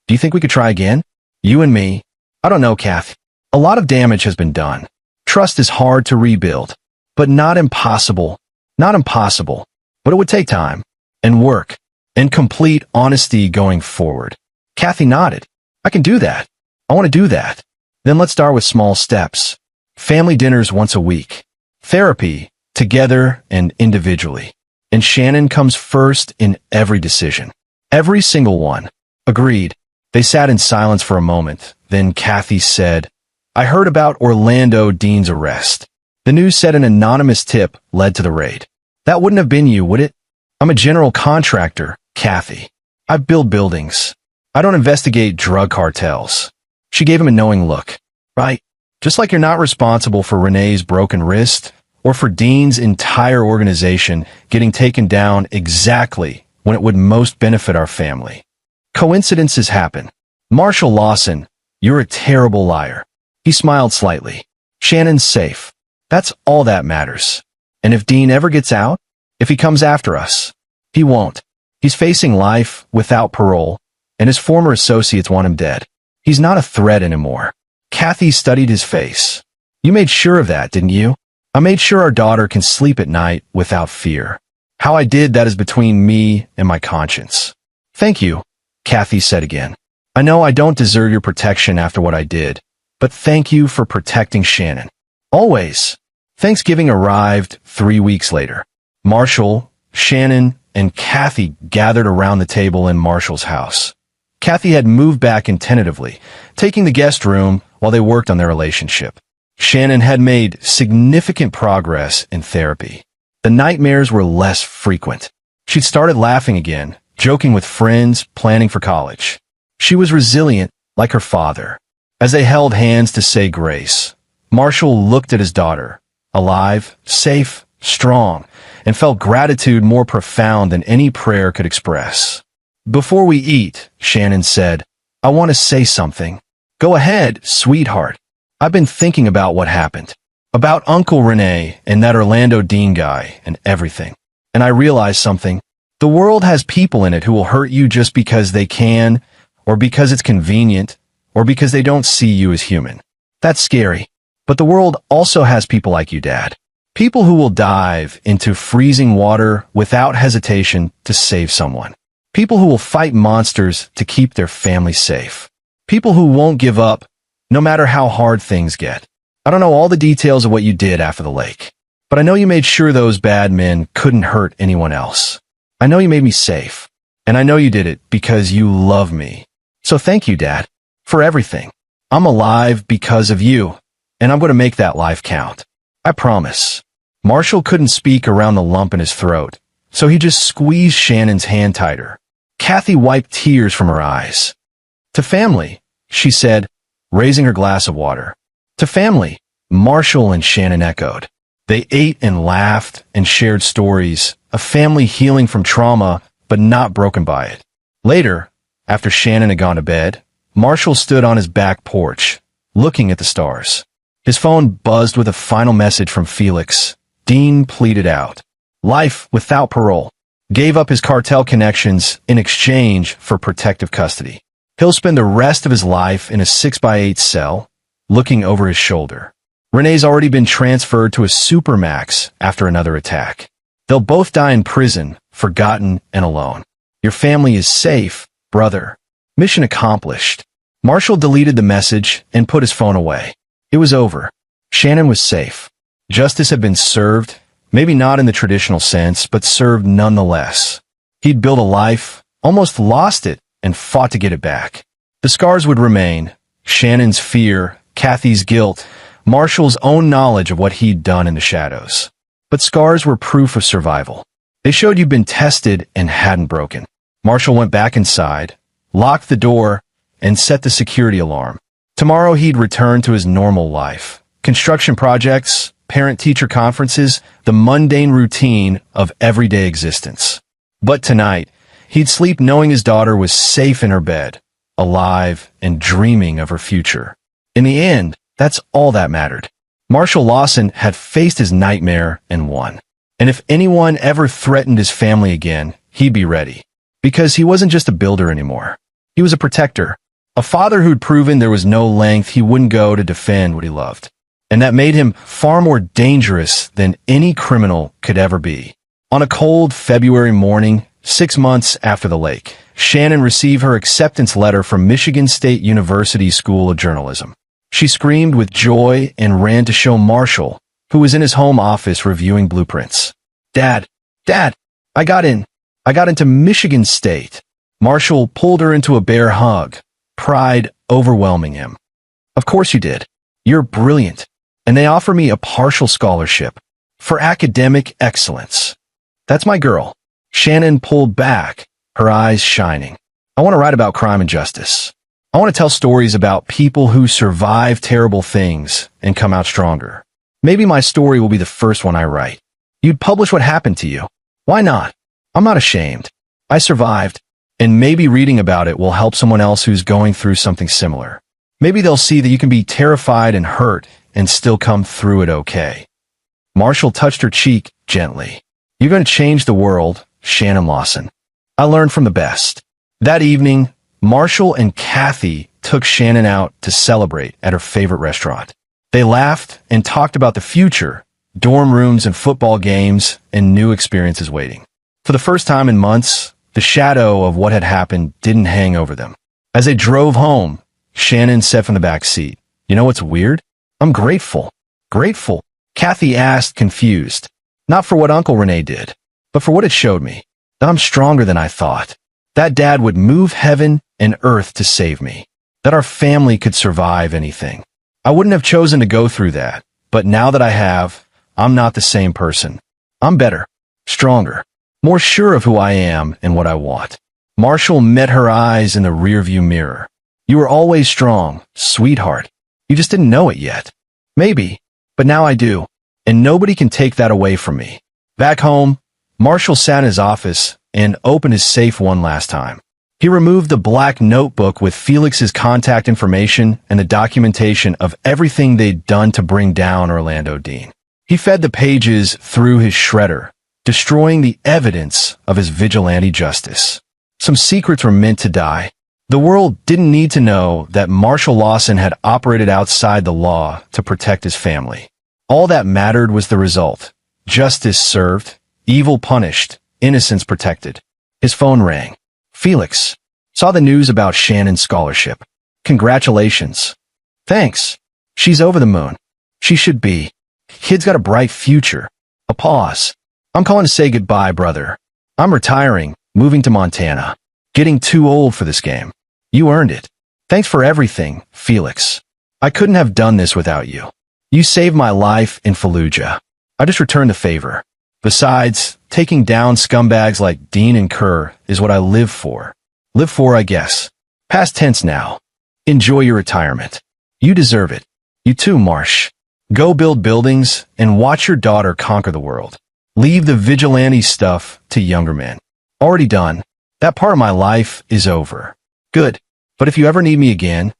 Do you think we could try again? You and me? I don't know, Kath. A lot of damage has been done. Trust is hard to rebuild. But not impossible. Not impossible. But it would take time. And work. And complete honesty going forward. Kathy nodded. I can do that. I want to do that. Then let's start with small steps. Family dinners once a week. Therapy, together and individually. And Shannon comes first in every decision. Every single one. Agreed. They sat in silence for a moment. Then Kathy said, I heard about Orlando Dean's arrest. The news said an anonymous tip led to the raid. That wouldn't have been you, would it? I'm a general contractor, Kathy. I build buildings. I don't investigate drug cartels. She gave him a knowing look. Right. Just like you're not responsible for Renee's broken wrist or for Dean's entire organization getting taken down exactly when it would most benefit our family. Coincidences happen. Marshall Lawson, you're a terrible liar. He smiled slightly. Shannon's safe. That's all that matters. And if Dean ever gets out, if he comes after us, he won't. He's facing life without parole, and his former associates want him dead. He's not a threat anymore. Kathy studied his face. You made sure of that, didn't you? I made sure our daughter can sleep at night without fear. How I did that is between me and my conscience. Thank you, Kathy said again. I know I don't deserve your protection after what I did, but thank you for protecting Shannon. Always. Thanksgiving arrived 3 weeks later. Marshall, Shannon, and Kathy gathered around the table in Marshall's house. Kathy had moved back in tentatively, taking the guest room while they worked on their relationship. Shannon had made significant progress in therapy. The nightmares were less frequent. She'd started laughing again, joking with friends, planning for college. She was resilient, like her father. As they held hands to say grace, Marshall looked at his daughter, alive, safe, strong, and felt gratitude more profound than any prayer could express. Before we eat, Shannon said, I want to say something. Go ahead, sweetheart. I've been thinking about what happened. About Uncle Renee and that Orlando Dean guy and everything. And I realized something. The world has people in it who will hurt you just because they can, or because it's convenient, or because they don't see you as human. That's scary. But the world also has people like you, Dad. People who will dive into freezing water without hesitation to save someone. People who will fight monsters to keep their family safe. People who won't give up, no matter how hard things get. I don't know all the details of what you did after the lake, but I know you made sure those bad men couldn't hurt anyone else. I know you made me safe, and I know you did it because you love me. So thank you, Dad, for everything. I'm alive because of you, and I'm going to make that life count. I promise. Marshall couldn't speak around the lump in his throat, so he just squeezed Shannon's hand tighter. Kathy wiped tears from her eyes. To family, she said, raising her glass of water. To family, Marshall and Shannon echoed. They ate and laughed and shared stories, a family healing from trauma, but not broken by it. Later, after Shannon had gone to bed, Marshall stood on his back porch, looking at the stars. His phone buzzed with a final message from Felix. Dean pleaded out. Life without parole. Gave up his cartel connections in exchange for protective custody. He'll spend the rest of his life in a 6x8 cell, looking over his shoulder. Renee's already been transferred to a supermax after another attack. They'll both die in prison, forgotten and alone. Your family is safe, brother. Mission accomplished. Marshall deleted the message and put his phone away. It was over. Shannon was safe. Justice had been served, maybe not in the traditional sense, but served nonetheless. He'd built a life, almost lost it, and fought to get it back. The scars would remain. Shannon's fear, Kathy's guilt, Marshall's own knowledge of what he'd done in the shadows. But scars were proof of survival. They showed you'd been tested and hadn't broken. Marshall went back inside, locked the door, and set the security alarm. Tomorrow he'd return to his normal life. Construction projects, parent-teacher conferences, the mundane routine of everyday existence. But tonight, he'd sleep knowing his daughter was safe in her bed, alive and dreaming of her future. In the end, that's all that mattered. Marshall Lawson had faced his nightmare and won. And if anyone ever threatened his family again, he'd be ready. Because he wasn't just a builder anymore. He was a protector. A father who'd proven there was no length he wouldn't go to defend what he loved. And that made him far more dangerous than any criminal could ever be. On a cold February morning, 6 months after the lake, Shannon received her acceptance letter from Michigan State University School of Journalism. She screamed with joy and ran to show Marshall, who was in his home office reviewing blueprints. Dad, I got into Michigan State. Marshall pulled her into a bear hug, pride overwhelming him. Of course you did. You're brilliant. And they offer me a partial scholarship for academic excellence. That's my girl. Shannon pulled back, her eyes shining. I want to write about crime and justice. I want to tell stories about people who survive terrible things and come out stronger. Maybe my story will be the first one I write. You'd publish what happened to you. Why not? I'm not ashamed. I survived, and maybe reading about it will help someone else who's going through something similar. Maybe they'll see that you can be terrified and hurt and still come through it okay. Marshall touched her cheek gently. You're going to change the world, Shannon Lawson. I learned from the best. That evening, Marshall and Kathy took Shannon out to celebrate at her favorite restaurant. They laughed and talked about the future, dorm rooms and football games, and new experiences waiting. For the first time in months, the shadow of what had happened didn't hang over them. As they drove home, Shannon said from the back seat, "You know what's weird? I'm grateful." Grateful? Kathy asked, confused. Not for what Uncle Renee did, but for what it showed me. That I'm stronger than I thought. That Dad would move heaven and earth to save me. That our family could survive anything. I wouldn't have chosen to go through that, but now that I have, I'm not the same person. I'm better, stronger, more sure of who I am and what I want. Marshall met her eyes in the rearview mirror. You were always strong, sweetheart. You just didn't know it yet. Maybe, but now I do, and nobody can take that away from me. Back home, Marshall sat in his office and opened his safe one last time. He removed the black notebook with Felix's contact information and the documentation of everything they'd done to bring down Orlando Dean. He fed the pages through his shredder, destroying the evidence of his vigilante justice. Some secrets were meant to die. The world didn't need to know that Marshall Lawson had operated outside the law to protect his family. All that mattered was the result. Justice served, evil punished, innocence protected. His phone rang. Felix. Saw the news about Shannon's scholarship. Congratulations. Thanks. She's over the moon. She should be. Kid's got a bright future. A pause. I'm calling to say goodbye, brother. I'm retiring, moving to Montana. Getting too old for this game. You earned it. Thanks for everything, Felix. I couldn't have done this without you. You saved my life in Fallujah. I just returned the favor. Besides, taking down scumbags like Dean and Kerr is what I live for. Live for, I guess. Past tense now. Enjoy your retirement. You deserve it. You too, Marsh. Go build buildings and watch your daughter conquer the world. Leave the vigilante stuff to younger men. Already done. That part of my life is over. Good. But if you ever need me again,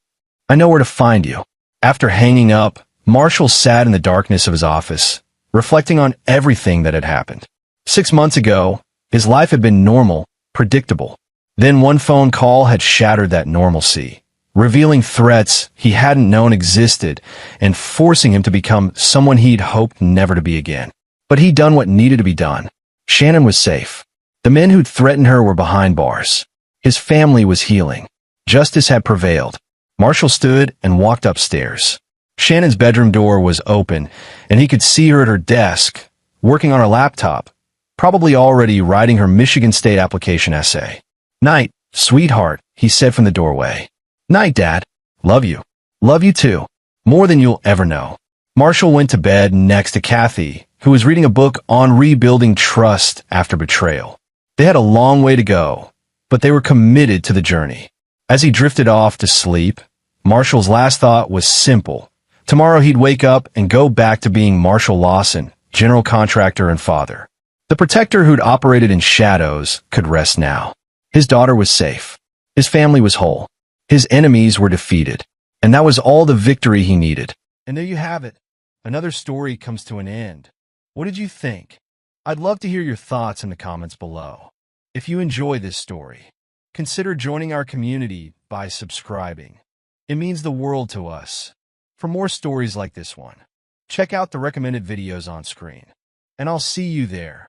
I know where to find you. After hanging up, Marshall sat in the darkness of his office, reflecting on everything that had happened. 6 months ago, his life had been normal, predictable. Then one phone call had shattered that normalcy, revealing threats he hadn't known existed and forcing him to become someone he'd hoped never to be again. But he'd done what needed to be done. Shannon was safe. The men who'd threatened her were behind bars. His family was healing. Justice had prevailed. Marshall stood and walked upstairs. Shannon's bedroom door was open, and he could see her at her desk, working on her laptop, probably already writing her Michigan State application essay. "Night, sweetheart," he said from the doorway. "Night, Dad. Love you. Love you too. More than you'll ever know." Marshall went to bed next to Kathy, who was reading a book on rebuilding trust after betrayal. They had a long way to go, but they were committed to the journey. As he drifted off to sleep, Marshall's last thought was simple. Tomorrow he'd wake up and go back to being Marshall Lawson, general contractor and father. The protector who'd operated in shadows could rest now. His daughter was safe. His family was whole. His enemies were defeated. And that was all the victory he needed. And there you have it. Another story comes to an end. What did you think? I'd love to hear your thoughts in the comments below. If you enjoy this story, consider joining our community by subscribing. It means the world to us. For more stories like this one, check out the recommended videos on screen. And I'll see you there.